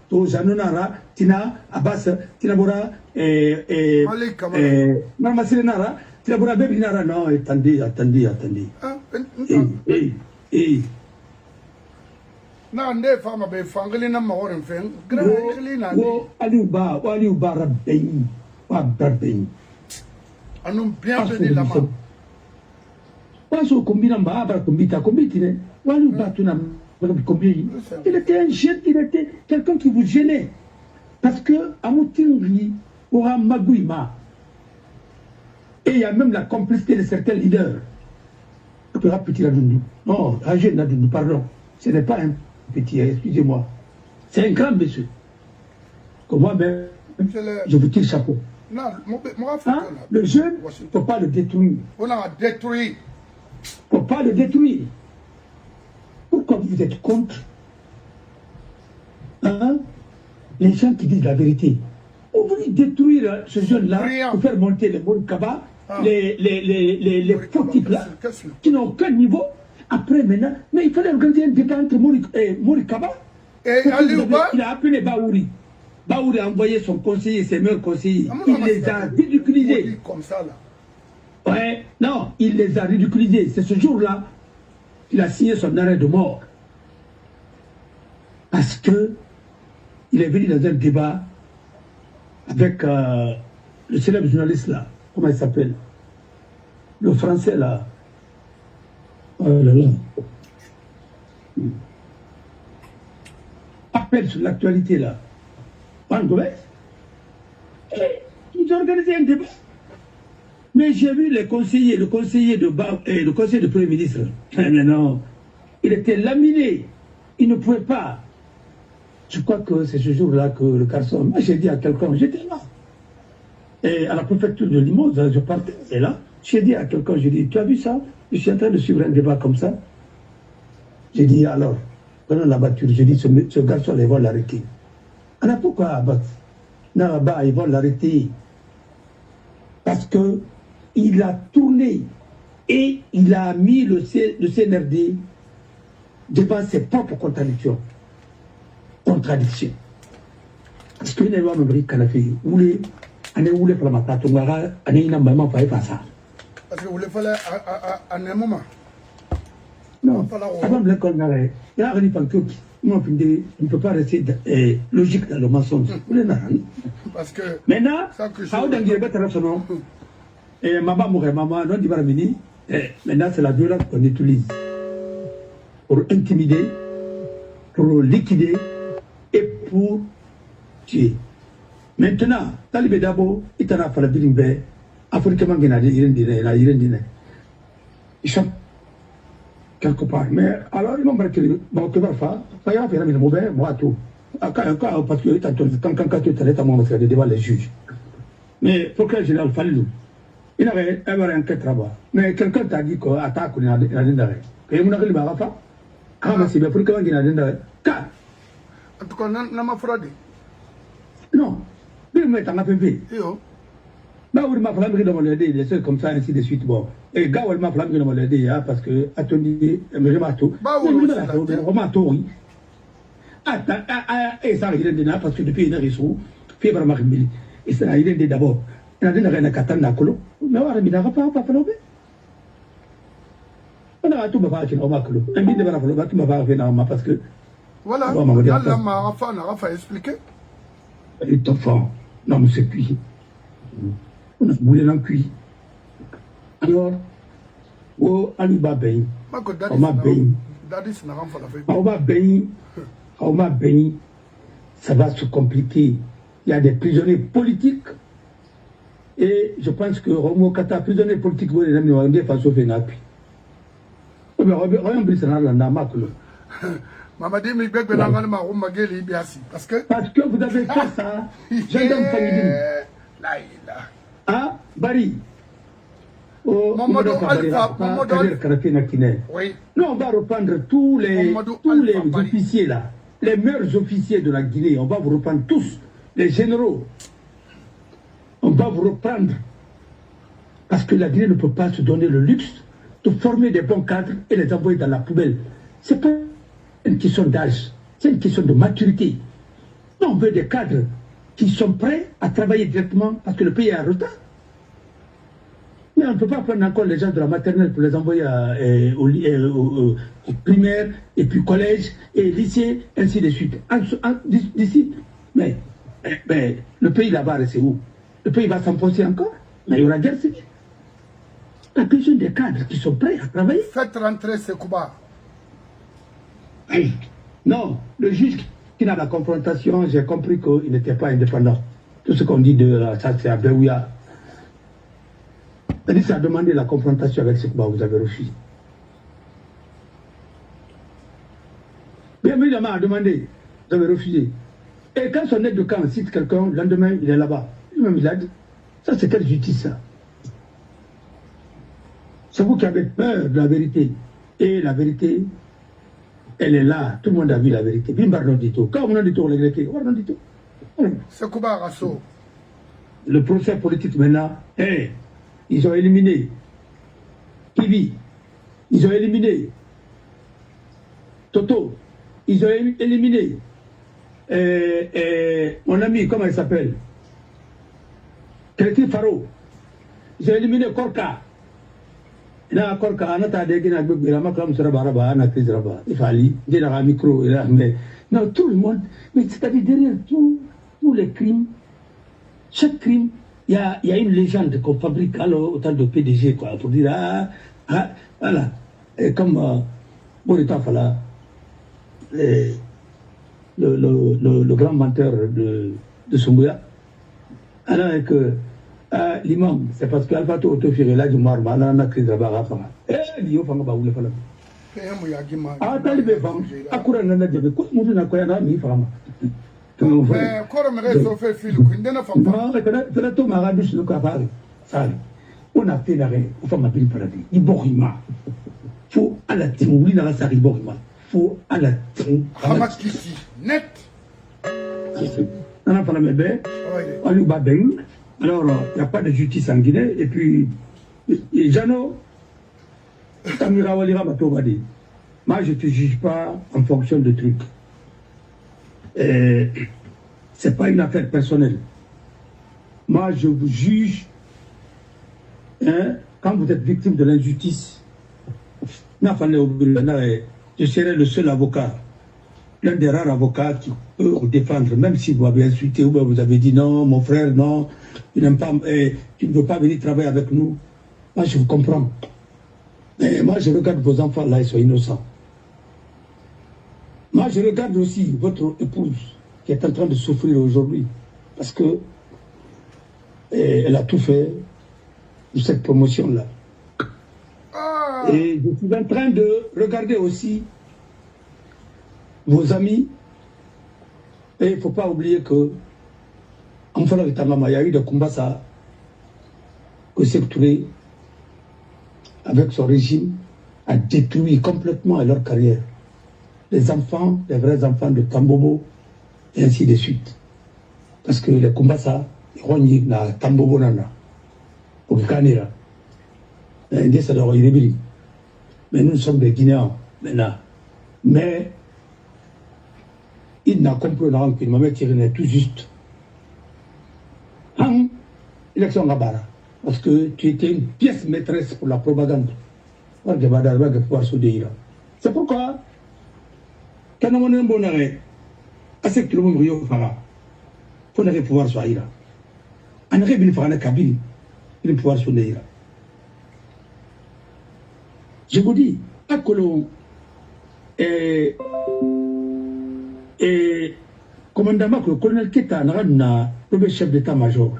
to Janonara, Tina, Abbas, Tinabora, et Mama Sirenara, Tinabora bébé Nara, non, attendez. Non, des femmes avaient fangé na mahorin fen. Aliouba Rabbein, Rabbein. On bien venu la main. Paso combina Mbabra, combitine, Aliouba, tu n'as il était un jeune, il était quelqu'un qui vous gênait. Parce que Amoutinri aura Magouima. Et il y a même la complicité de certains leaders. Non, un jeune, pardon. Ce n'est pas un petit, excusez-moi. C'est un grand monsieur. Comme moi-même, je vous tire chapeau. Non, hein? Le jeune, il ne faut pas le détruire. On a détruit. Il ne faut pas le détruire. Pourquoi vous êtes contre, hein, les gens qui disent la vérité? Vous voulez détruire ce jeune-là pour faire monter les Morikaba, les faux types-là, qui n'ont aucun niveau. Après, maintenant, mais il fallait organiser un débat entre Morikaba et Aliouba. Il a appelé Baouri. Baouri a envoyé son conseiller, ses meilleurs conseillers. Il les a ridiculisés. Comme ça, là. Ouais, non, il les a ridiculisés. C'est ce jour-là qu'il a signé son arrêt de mort. Parce que il est venu dans un débat avec le célèbre journaliste là, comment il s'appelle? Le français là. Oh là là. Appel sur l'actualité là. Ils ont organisé un débat. Mais j'ai vu le conseiller de Premier ministre. Mais non, il était laminé. Il ne pouvait pas. Je crois que c'est ce jour-là que le garçon. Moi, j'ai dit à quelqu'un, j'étais là. Et à la préfecture de Limoges, je partais, et là, j'ai dit à quelqu'un, j'ai dit, tu as vu ça? Je suis en train de suivre un débat comme ça. J'ai dit, alors, pendant la voiture, j'ai dit, ce garçon, ils vont l'arrêter. Alors pourquoi abattre? Là-bas, ils vont l'arrêter. Parce que il a tourné et il a mis le CNRD devant ses propres contradictions. Parce que les lois me brillent quand fait oulé, on est oulé pour la matatongara, on est une maman pour faire ça. Parce que vous voulez faire un moment. Non, avant de l'école, il y a un pantouk. On ne peut pas rester logique dans le mensonge. Parce que. Maintenant, et maman, non, maintenant, c'est la violence qu'on utilise pour intimider, pour liquider et pour tuer. Maintenant, Talibé Dabo, il a fallu dire que Africain ils sont quelque part. Mais alors, ils m'ont dit que bon, que va faire? Il y a un mauvais, moi, tout. Parce que quand tu es moi, c'est devant les juges. Mais pourquoi je l'ai fallu? Il y avait un enquête là-bas. Mais quelqu'un t'a dit qu'on attaque une adendare. Et on a dit, bah, quand c'est bien, pourquoi il y a une adendare? En tout cas, n'a pas fraudé. Non. Il me met en appel. Bah, oui, ma flamme dans mon aide, des choses comme ça, ainsi de suite. Bon. Et gars, ma flamme dans mon aide, parce que, attendez, mais je m'attends. Bah, oui, je m'attends, oui. Et ça, il est là, parce que depuis une heure, ils sont, fièvre marimili. Et ça, il est d'abord. Il y a des katana kolo. Mais on a mis pas fallobe. On a tout ma qui n'a kolo. Un bide de la fallobe qui m'a fait dans ma parce que. Voilà, là, ma Rafa n'a pas expliqué. Il est enfant. Non, mais c'est cuit. On a boulé dans le cuit. Alors, oh, Aliba Bain. On m'a baigné. On m'a baigné. On m'a baigné. Ça va se compliquer. Il y a des prisonniers politiques. Et je pense que Romo Kata, prisonnier politique, vous avez dit face au Fénapi. Parce que vous avez fait ça, gendarme Fangidine. Ah, Bari. Oui. Nous, on va reprendre tous les officiers là, les meilleurs officiers de la Guinée, on va vous reprendre tous, les généraux. On va vous reprendre. Parce que la Guinée ne peut pas se donner le luxe de former des bons cadres et les envoyer dans la poubelle. Ce n'est pas une question d'âge, c'est une question de maturité. On veut des cadres qui sont prêts à travailler directement parce que le pays est en retard. Mais on ne peut pas prendre encore les gens de la maternelle pour les envoyer au primaire, et puis collège, et lycée, ainsi de suite. D'ici, mais le pays là-bas, c'est où? Le pays va s'enfoncer encore, mais il y aura guerre civile. La question des cadres qui sont prêts à travailler. Faites rentrer Sekouba. Non, le juge qui n'a la confrontation, j'ai compris qu'il n'était pas indépendant. Tout ce qu'on dit de ça, c'est à Béouya. Il a demandé la confrontation avec Sekouba, vous avez refusé. Bien évidemment, a demandé, vous avez refusé. Et quand son aide de camp cite quelqu'un, le lendemain, il est là-bas. Lui-même, il a dit, ça c'est quelle justice ça? C'est vous qui avez peur de la vérité. Et la vérité, elle est là. Tout le monde a vu la vérité. Quand on a dit tout, on l'a dit tout. Sekouba Rasso. Le procès politique maintenant, ils ont éliminé Kibi, ils ont éliminé Toto, ils ont éliminé mon ami, comment il s'appelle? Kelki Faro, ils ont éliminé Korka. Ina Korka, Anata Degina Bugirama Kram Sarabaraba, Anati Zraba, Ifali, Général Micro, mais non, tout le monde, mais c'est-à-dire derrière tous les crimes, chaque crime, y a une légende qu'on fabrique alors, autant de PDG, quoi, pour dire, voilà. Et comme, bon, le temps, voilà, le grand menteur de Soumbouya, alors que l'imam, c'est parce qu'Alpha Autofiré, là, du Marma, là, on a créé de la barre. L'IO, Fanga, Baoule, Fala. Talibé, Akura, Nana, Djebe, quoi, mon Dieu, n'a quoi, n'a mis Fama. Mais, quoi, me reste au fait, Phil, Kundena Fama. C'est la tombe arabe, je ne sais pas. On a fait l'arrêt, on fait ma ville paradis. Il borima. Faut à la team, oublie dans la salle, il borima. Faut à la team. Hamakiti, net. On a parlé de bébé, on lui bat beng. Alors, il n'y a pas de justice en Guinée. Et puis, Jano, Tamira Walira Matobadi. Moi, je ne te juge pas en fonction de trucs. Ce n'est pas une affaire personnelle. Moi, je vous juge quand vous êtes victime de l'injustice. Je serai le seul avocat, l'un des rares avocats qui peut vous défendre, même si vous avez insulté ou vous avez dit non, mon frère, non, tu n'aimes pas, tu ne veux pas venir travailler avec nous. Moi, je vous comprends. Mais moi, je regarde vos enfants là, ils sont innocents. Moi, je regarde aussi votre épouse qui est en train de souffrir aujourd'hui parce que elle a tout fait pour cette promotion-là. Et je suis en train de regarder aussi vos amis. Et il ne faut pas oublier que en faisant le Tangama, il y a eu des combats ça, que Sékou Touré, avec son régime, a détruit complètement leur carrière. Les enfants, les vrais enfants de Tambobo, et ainsi de suite. Parce que les combats ça, ils na Tambobo nana, pour Kanira. Mais nous sommes des Guinéens maintenant. Mais il n'a compris qu'il m'a tiré tout juste. Élection Gabara. Parce que tu étais une pièce maîtresse pour la propagande. C'est pourquoi, quand on a un bon arrêt, à ce que le monde fera, il faut pouvoir soigner. On aurait pu faire une cabine, il faut pouvoir soigner. Je vous dis, à Colomb, commandant, le colonel Keta, le chef d'état-major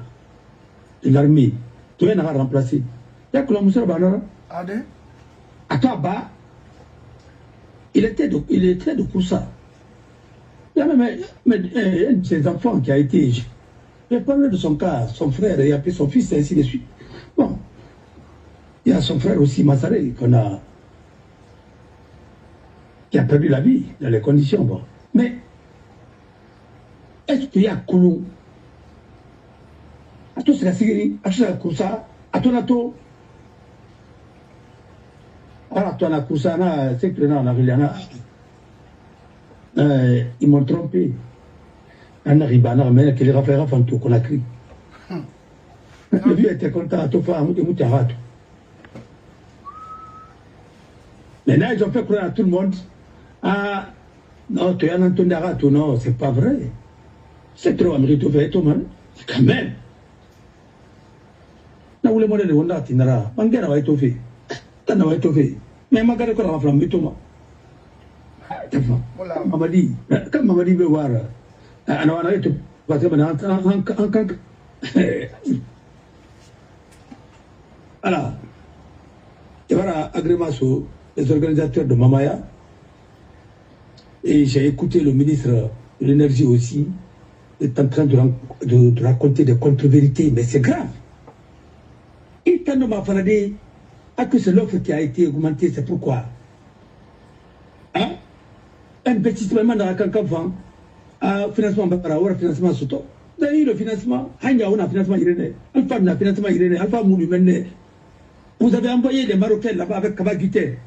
de l'armée, qui vient de remplacer. Il y a Colomb Moussa Banara. À Taba, il était de Koussa. Il y a même un de ses enfants qui a été. J'ai parlé de son cas, son frère, et après son fils, et ainsi de suite. Bon. Il y a son frère aussi, Massaré, qui a perdu la vie dans les conditions. Bon. Mais, est-ce qu'il y a Koulou? À tout ce que c'est, à tout ce que c'est, à tout nato. Alors, toi, na Koussana, c'est que là, on a Riliana. Ils m'ont trompé. On arrive à mais que les raffaires font tout qu'on a crié. Le vieux était content à tout faire, à Moutarato. Maintenant, ils ont fait croire à tout le monde. Ah, non, tu es un Anton Darato, non, c'est pas vrai. C'est trop américain, fait tout mal. Quand même. Na ule mwana wanda tinara, mangera wa itofe. Tana wa itofe. Mais magara ko la flamme bitoma. Mamadi, comme Mamadi veut voir. Ana wana ito parce que bana en alors, il y aura Agrémasso, les organisateurs de Mamaya. Et j'ai écouté le ministre de l'énergie aussi, est en train de raconter des contre-vérités, mais c'est grave. Et quand on m'a parlé, que c'est l'offre qui a été augmentée, c'est pourquoi investissement dans la campagne, financement par financement soto. D'ailleurs, le financement, on a financement iréné, Alpha a financement iréné, Alpha Mounou. Vous avez envoyé des Marocains là-bas avec Kabagité.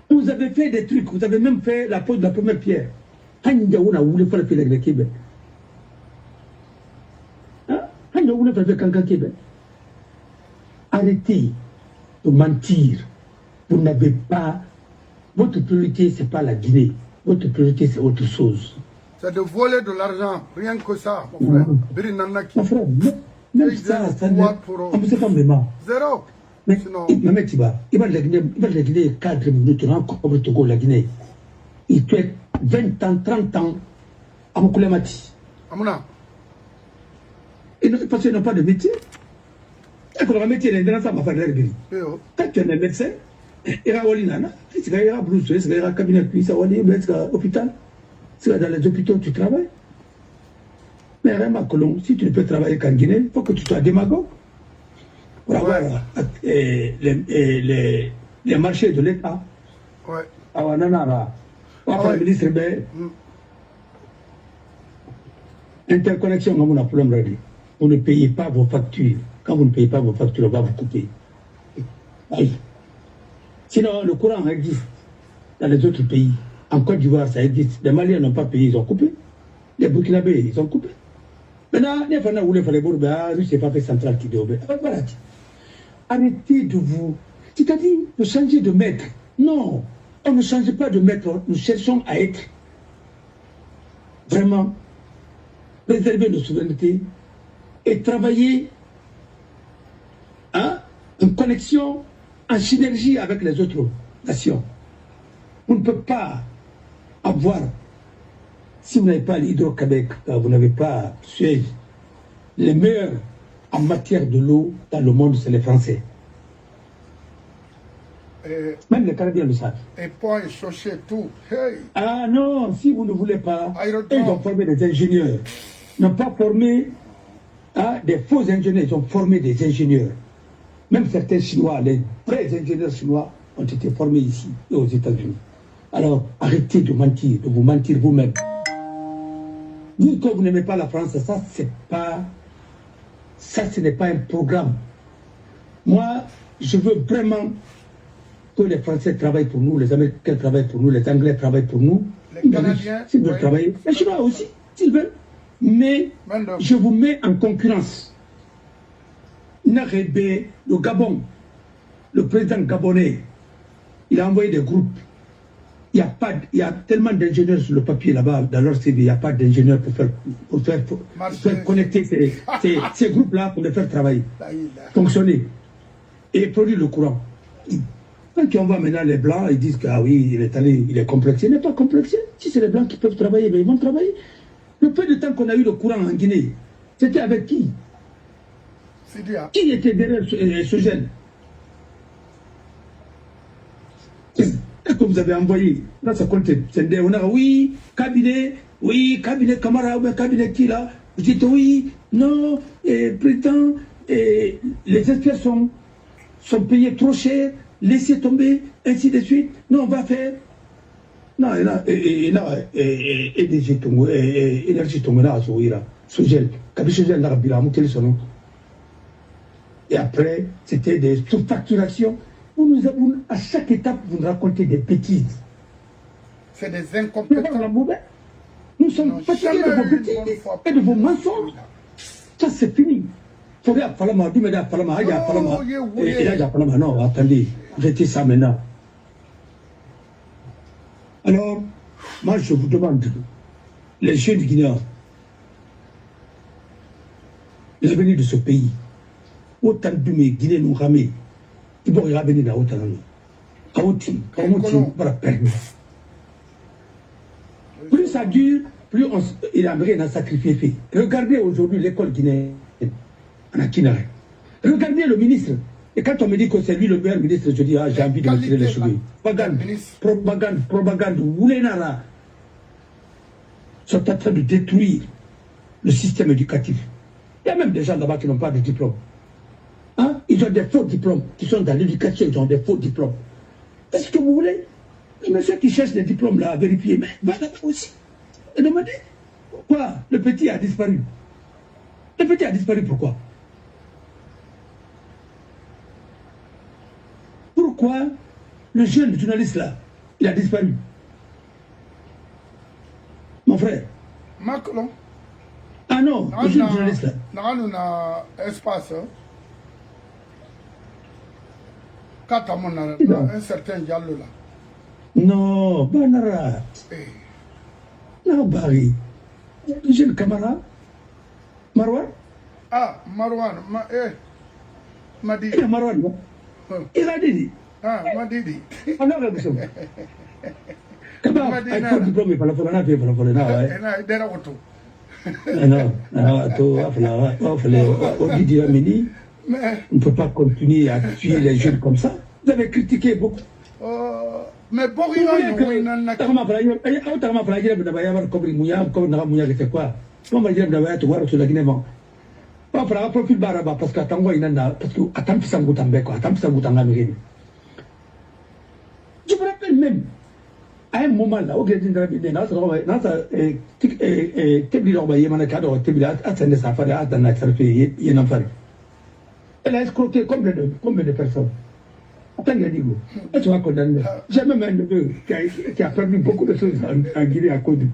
Vous avez fait des trucs, vous avez même fait la pose de la première pierre. On a voulu faire le Québec. On a voulu faire le Québec. Arrêtez de mentir. Vous n'avez pas. Votre priorité, ce n'est pas la Guinée. Votre priorité, c'est autre chose. C'est de voler de l'argent, rien que ça, mon frère. Mon frère, Même ça, on ne sait pas vraiment. Zéro. Mais il va la Guinée 4 minutes, comme le Togo, la Guinée. Il fait 20 ans, 30 ans à Mokoulamati. Amuna. Parce qu'ils n'ont pas de métier. Et pour le métier, il y a un faire l'herberie. Quand tu es un médecin, il y a un blouse, il y a un cabinet, il y a un hôpital. Si dans les hôpitaux, tu travailles. Mais vraiment, si tu ne peux travailler qu'en Guinée, il faut que tu sois démagogue. Pour avoir les marchés de l'État. Ouais. Le ministre, interconnexion, on a un problème. Vous ne payez pas vos factures. Quand vous ne payez pas vos factures, on va vous couper. Aïe. Sinon, le courant existe dans les autres pays. En Côte d'Ivoire, ça existe. Les Maliens n'ont pas payé, ils ont coupé. Les Burkinabés, ils ont coupé. Maintenant, les Fana voulaient faire les Bourba, lui, c'est pas fait central qui doit. Voilà. Arrêtez de vous. C'est-à-dire, de changer de maître. Non, on ne change pas de maître. Nous cherchons à être vraiment préserver nos souverainetés et travailler en connexion, en synergie avec les autres nations. On ne peut pas avoir, si vous n'avez pas l'Hydro-Québec, vous n'avez pas Suez, les meilleurs en matière de l'eau dans le monde, c'est les Français. Même les Canadiens le savent. Et point chercher tout. Hey. Ah non, si vous ne voulez pas, ils ont formé des ingénieurs. Ils n'ont pas formé des faux ingénieurs, ils ont formé des ingénieurs. Même certains Chinois, les vrais ingénieurs chinois ont été formés ici et aux États-Unis. Alors, arrêtez de mentir, de vous mentir vous-même. Vous, quand vous n'aimez pas la France, ça, ce n'est pas un programme. Moi, je veux vraiment que les Français travaillent pour nous, les Américains travaillent pour nous, les Anglais travaillent pour nous. Les Canadiens, s'ils veulent travailler, les Chinois aussi, s'ils veulent. Mais je vous mets en concurrence. Narébé, le Gabon, le président gabonais, il a envoyé des groupes. Il y a tellement d'ingénieurs sur le papier là-bas, dans leur CV, il n'y a pas d'ingénieurs pour faire connecter ces groupes-là, pour les faire travailler, fonctionner et produire le courant. Quand on voit maintenant les Blancs, ils disent que ah oui, il est complexé. Il n'est pas complexé. Si c'est les Blancs qui peuvent travailler, ben ils vont travailler. Le peu de temps qu'on a eu le courant en Guinée, c'était avec qui? Qui était derrière ce jeune? Est-ce que vous avez envoyé dans ce contexte? On a oui, cabinet Camara, ou cabinet qui là? Vous dites oui, non, prétend, les experts sont payés trop cher, laissez tomber, ainsi de suite. Non, on va faire. Non, il y a énergie Tongo, là, ce gel. Ce gel, là, et après, c'était des sous-facturations. À chaque étape, vous nous racontez des bêtises. C'est des incompétents. Nous sommes fatigués de vos bêtises et de vos mensonges. Ça, c'est fini. Non, attendez, arrêtez ça maintenant. Alors, moi, je vous demande, les jeunes Guinéens, l'avenir de ce pays, autant de mes Guinéens nous ramènent. Ils vont revenir dans autant de plus ça dure, plus il a rien à sacrifier. Regardez aujourd'hui l'école guinéenne en Akinare. Regardez le ministre. Et quand on me dit que c'est lui le meilleur ministre, je dis ah, j'ai envie de me tirer les cheveux. Propagande. Woulenara sont en train de détruire le système éducatif. Il y a même des gens là-bas qui n'ont pas de diplôme. Hein? Ils ont des faux diplômes, qui sont dans l'éducation, ils ont des faux diplômes. Est-ce que vous voulez? Les messieurs qui cherchent des diplômes là à vérifier, mais va là-bas aussi. Et demandez pourquoi le petit a disparu. Le petit a disparu pourquoi? Pourquoi le jeune journaliste là, il a disparu? Mon frère. Macron. Ah non, le jeune journaliste là. On a espace. Quand on a un certain dialogue là. Non, Banara. Non, Barry. Le jeune camarade, Marwan, Ah, Marwan, Madi. Marwan, il a dit. Ah, Madidi. On a raison. Comment il faut diplômer par la Fulana, puis par la Fulana. Non, on ne peut pas continuer à tuer les jeunes comme ça. Vous avez critiqué beaucoup. Mais bon, il je me rappelle même, à un moment là, au Grédin de la Bidé, elle a escroqué combien de personnes? Attends, il y a dit, tu vas condamner. J'ai même un neveu qui a perdu beaucoup de choses en Guinée à cause de.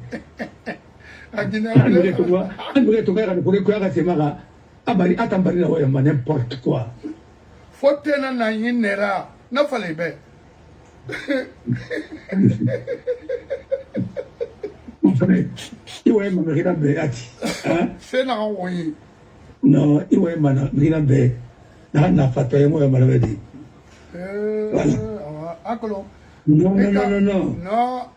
N'importe quoi. Faut tenir na fallait bien. Mon frère, il va me regarder. C'est là oui. Non, il va me regarder. Na fatoya mo ya malabedi. Non.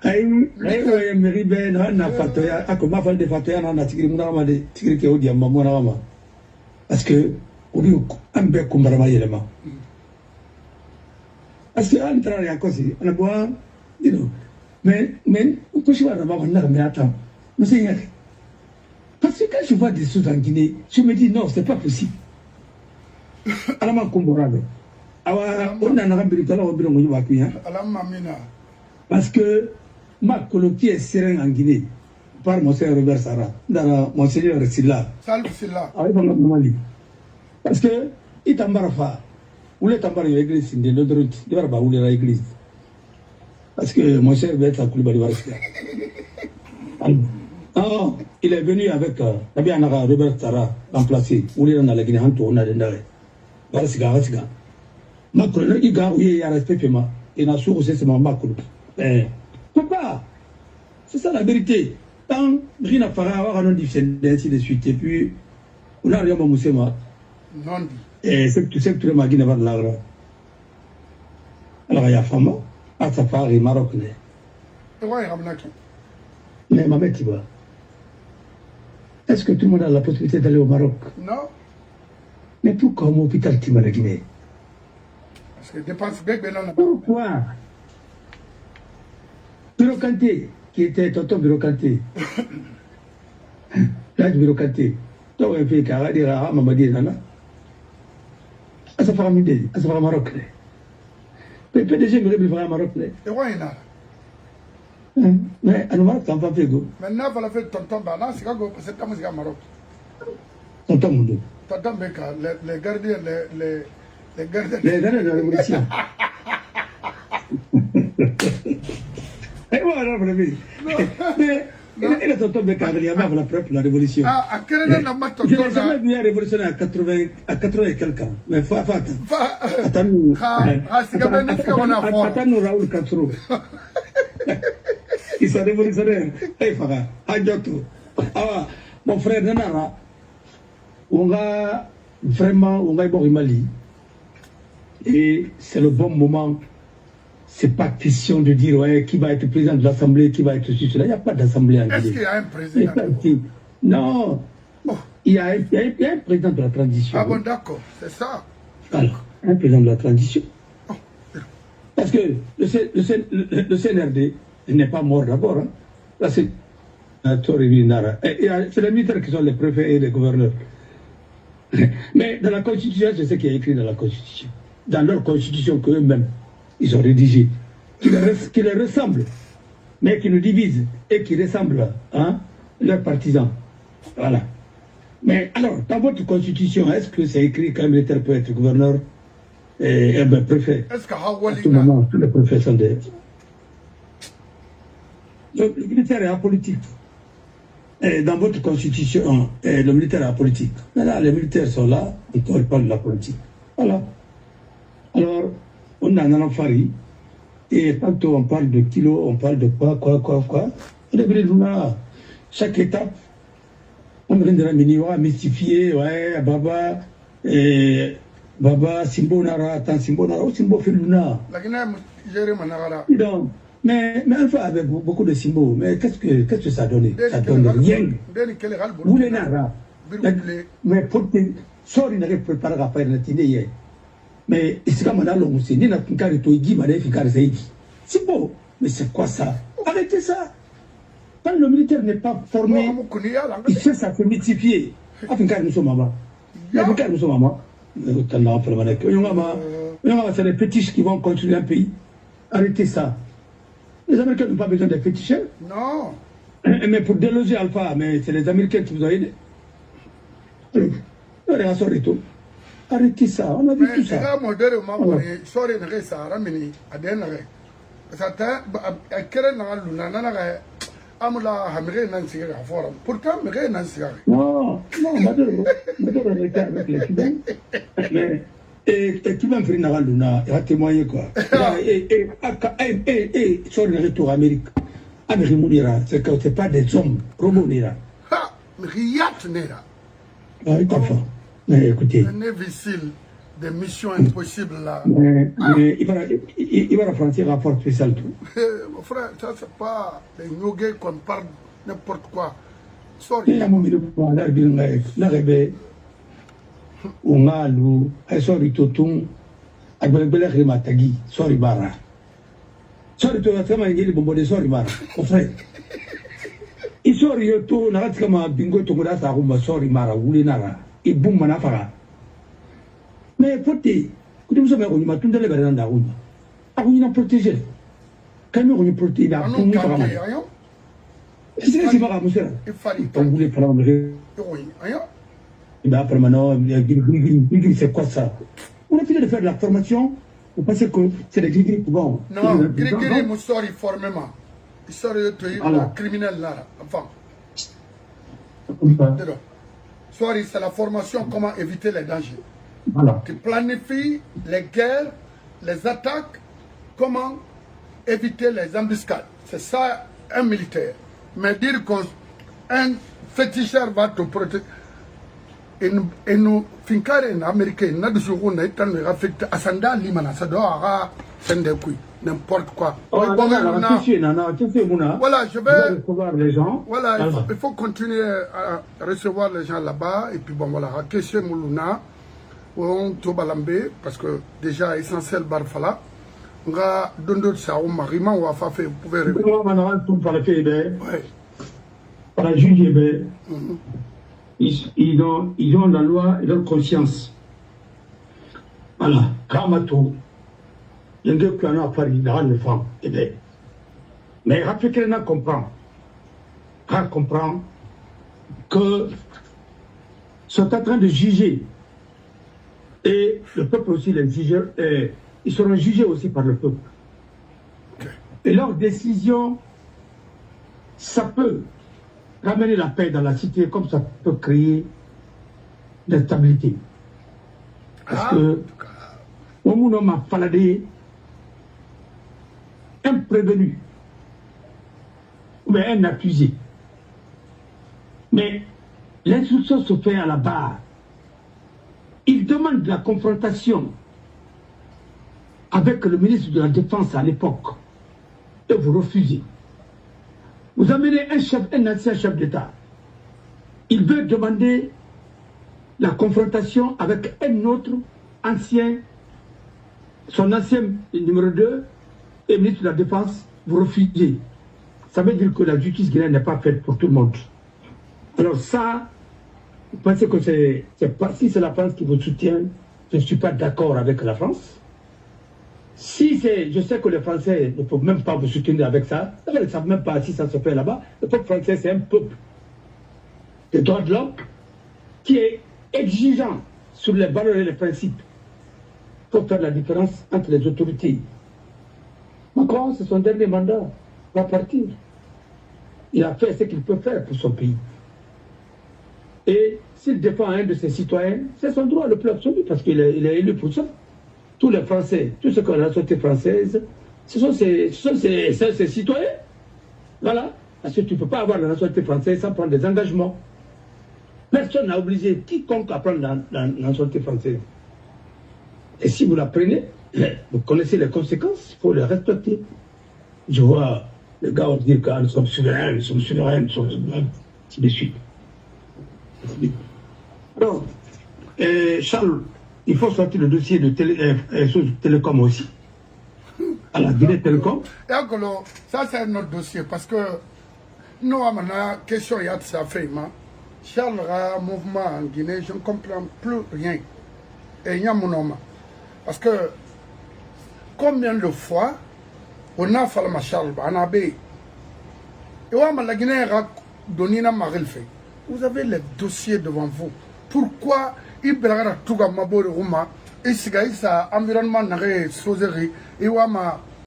Ay wa meribe na fatoya akoma fa de fatoya na tigiri munama de tigiri ke odi amma mo na ma. Parce que obi ambe kumbarama yelema. Parce que en train de causer, on a beau, mais on peut voir là-bas, on a mais attends, monsieur, parce que quand je vois des choses en Guinée, je me dis non, c'est pas possible. Alors Komborado, on a un rabbi parce que ma colonie est sereine en Guinée par Monsieur Robert Sarah, dans Monseigneur Silla. Parce que il t'embarrasse. Où est l'église de l'autre route? Il va où est l'église? Parce que mon cher va être à Koulibaly. Non, il est venu avec Robert Tara remplacé. Où est dans la Guinée? On a des narrés. Barasiga. Ma colonie, il y a respect pour moi. Il a sourd aussi, c'est ma macro. Pourquoi? C'est ça la vérité. Tant rien à faire, avoir un difficile ainsi de suite. Et puis, on a rien à mousser, moi. Non. Et c'est tout le Magui n'a pas de l'argent. Alors il y a femme, à sa part, il Maroc. Mais ma mère, tu vois. Est-ce que tout le monde a la possibilité d'aller au Maroc? Non. Mais pourquoi mon hôpital tu m'as Guinée? Parce que dépense bien, pourquoi? Bureaucanté, qui était tonton Bureaucanté. Là, Bureaucanté. Toi, un pays qui a dit, ah, maman dit, nana. À sa famille, à sa famille Maroc. Le PDG me réveille à Maroc. Et ouais, là. Mais à nous, Maroc, t'en pas fait go. Maintenant, il va faire tonton Bana, c'est quoi, c'est ta musique à Maroc. Tonton Moundou. Tonton Beka, les gardiens, les gardiens. Les gardiens de la révolution. Et voilà, mais. Il a tonton Beka, il y a la propre la révolution. Ah, à quel moment on a tonton? Je n'ai jamais vu la révolution à 80 et quelques ans. Mais faut attendre. Attends-nous. Attends-nous Raoul Castro. Il s'est révolutionnaire. Eh, Farah, Adjoto. Ah, mon frère Nenara, on va vraiment, on va y Mali. Et c'est le bon moment. C'est pas question de dire ouais, qui va être président de l'Assemblée, qui va être ceci, cela. Il n'y a pas d'Assemblée en Guinée. Est-ce qu'il y a un président? Non. Oh. Il y a un président de la transition. Ah bon, d'accord, c'est ça. Alors, un président de la transition. Oh. Parce que le CNRD n'est pas mort d'abord. Hein. Là, c'est les militaires qui sont les préfets et les gouverneurs. Mais dans la Constitution, c'est ce qui est écrit dans la Constitution. Dans leur Constitution qu'eux-mêmes, ils ont rédigé, qui les ressemblent, mais qui nous divisent et qui ressemblent à leurs partisans. Voilà. Mais alors, dans votre constitution, est-ce que c'est écrit qu'un militaire peut être gouverneur et préfet? Est-ce qu'à tout moment, tous les préfets sont des... Le militaire est apolitique. Et dans votre constitution, le militaire est apolitique. Maintenant, les militaires sont là, ils parlent de la politique. Voilà. Alors, on a un enfari, et tantôt on parle de kilos, on parle de quoi. On est venu chaque étape, On me rend mystifié, ouais, Baba, Simbo Nara, tant Simbo Nara, Simbo Filuna. Mais Alpha avait beaucoup de symboles, mais qu'est-ce que ça donne? Ça donne rien. Vous les Nara. Mais pour que sorry n'a pas préparé à faire une mais c'est comme un long c'est ni n'a qu'un carré toi Guy m'a efficace c'est beau mais c'est quoi ça? Arrêtez ça. Quand le militaire n'est pas formé, il fait ça se multiplier. Africain nous sommes maman. Africain nous sommes maman. C'est les fétiches qui vont construire un pays. Arrêtez ça. Les Américains n'ont pas besoin de féticheurs. Non. Mais pour déloger Alpha, mais c'est les Américains qui vous ont aidé. Arrêtez ça, on a vu tout ça. Pourtant, non, Maduro était avec les Cubains. Mais, et Cubain fait une luna, il a témoigné quoi. Et, sur le retour à Amérique. Amérique Mounira, c'est que c'est pas des hommes, Robo Nira. Ah, Riyad Nira. Ah, il t'a fait. Mais écoutez. Un imbécile des missions impossibles là. Mais il va reprendre un rapport spécial tout. Mon frère, ça c'est pas les yogues qu'on parle n'importe quoi. Sorry. Il y a un moment où l'arrêt, on a l'eau, un sorry totum, avec le bel matagi, sorry bara. Sorry to la il y a des bonbons de sorry bara. Mon frère. Il sorry tout, n'a pas comme un bingo to mura sa rumba sorry mara, ou les nara, et boum manafara. Mais écoutez, quand nous sommes venus, tout le monde est dans la route. On a protégé. Quand nous avons protégé, il y a tout le monde. C'est pas monsieur. Il fallait. On voulait prendre le. Il va prendre maintenant. C'est quoi ça? On a fini de faire de la formation. Vous pensez que c'est des gris bon? Non, gris, mon sort formellement. Il sort de criminel là. Enfin. Sorry, c'est la formation, comment éviter les dangers. Voilà. Tu planifies les guerres, les attaques, comment éviter les embuscades. C'est ça un militaire. Mais dire qu'un féticheur va te protéger. Et nous, Finkaren américain, n'a de jour où on a été affecté à Sanda Limana, ça doit avoir n'importe quoi. Voilà, je vais recevoir les gens. Voilà, il faut continuer à recevoir les gens là-bas. Et puis bon, voilà, à Keshe Moulouna. On tobalambe parce que déjà essentiel barfala on va donner ça au marima ou à faire vous pouvez tout par le pays par la juge ils ont la loi et leur conscience voilà Kamato il y a deux plans à Paris dans le fond mais Africain comprend que sont en train de juger. Et le peuple aussi, les juges, ils seront jugés aussi par le peuple. Et leur décision, ça peut ramener la paix dans la cité, comme ça peut créer l'instabilité. Parce que, au moment où on a faladé, un prévenu, ou bien un accusé. Mais l'instruction se fait à la barre. Il demande la confrontation avec le ministre de la Défense à l'époque. Et vous refusez. Vous amenez un ancien chef d'État. Il veut demander la confrontation avec un autre ancien, son ancien numéro 2 et ministre de la Défense. Vous refusez. Ça veut dire que la justice guinéenne n'est pas faite pour tout le monde. Alors ça, vous pensez que si c'est la France qui vous soutient, je ne suis pas d'accord avec la France. Je sais que les Français ne peuvent même pas vous soutenir avec ça. Ils ne savent même pas si ça se fait là-bas. Le peuple français, c'est un peuple de droits de l'homme qui est exigeant sur les valeurs et les principes pour faire la différence entre les autorités. Macron, c'est son dernier mandat, va partir. Il a fait ce qu'il peut faire pour son pays. Et s'il défend un de ses citoyens, c'est son droit le plus absolu, parce qu'il est élu pour ça. Tous les Français, tout ce qu'on a la société française, ce sont ses citoyens. Voilà. Parce que tu ne peux pas avoir la nationalité française sans prendre des engagements. Personne n'a obligé quiconque à prendre la nationalité française. Et si vous la prenez, vous connaissez les conséquences, il faut les respecter. Je vois les gars dire que nous sommes souverains, nous sommes souverains, nous sommes souverains, ainsi de suite. Alors, Charles, il faut sortir le dossier de Télécom aussi. À la Guinée Télécom. Ça, c'est un autre dossier parce que nous avons une question, il y a de ça fait. Charles, le mouvement en Guinée, je ne comprends plus rien. Et il y a mon homme. Parce que combien de fois on a fait le Charles, on a bé. Et la Guinée a donné un maril fait. Vous avez les dossiers devant vous. Pourquoi il y a tout le monde et si ça environnement n'a rien sauvé et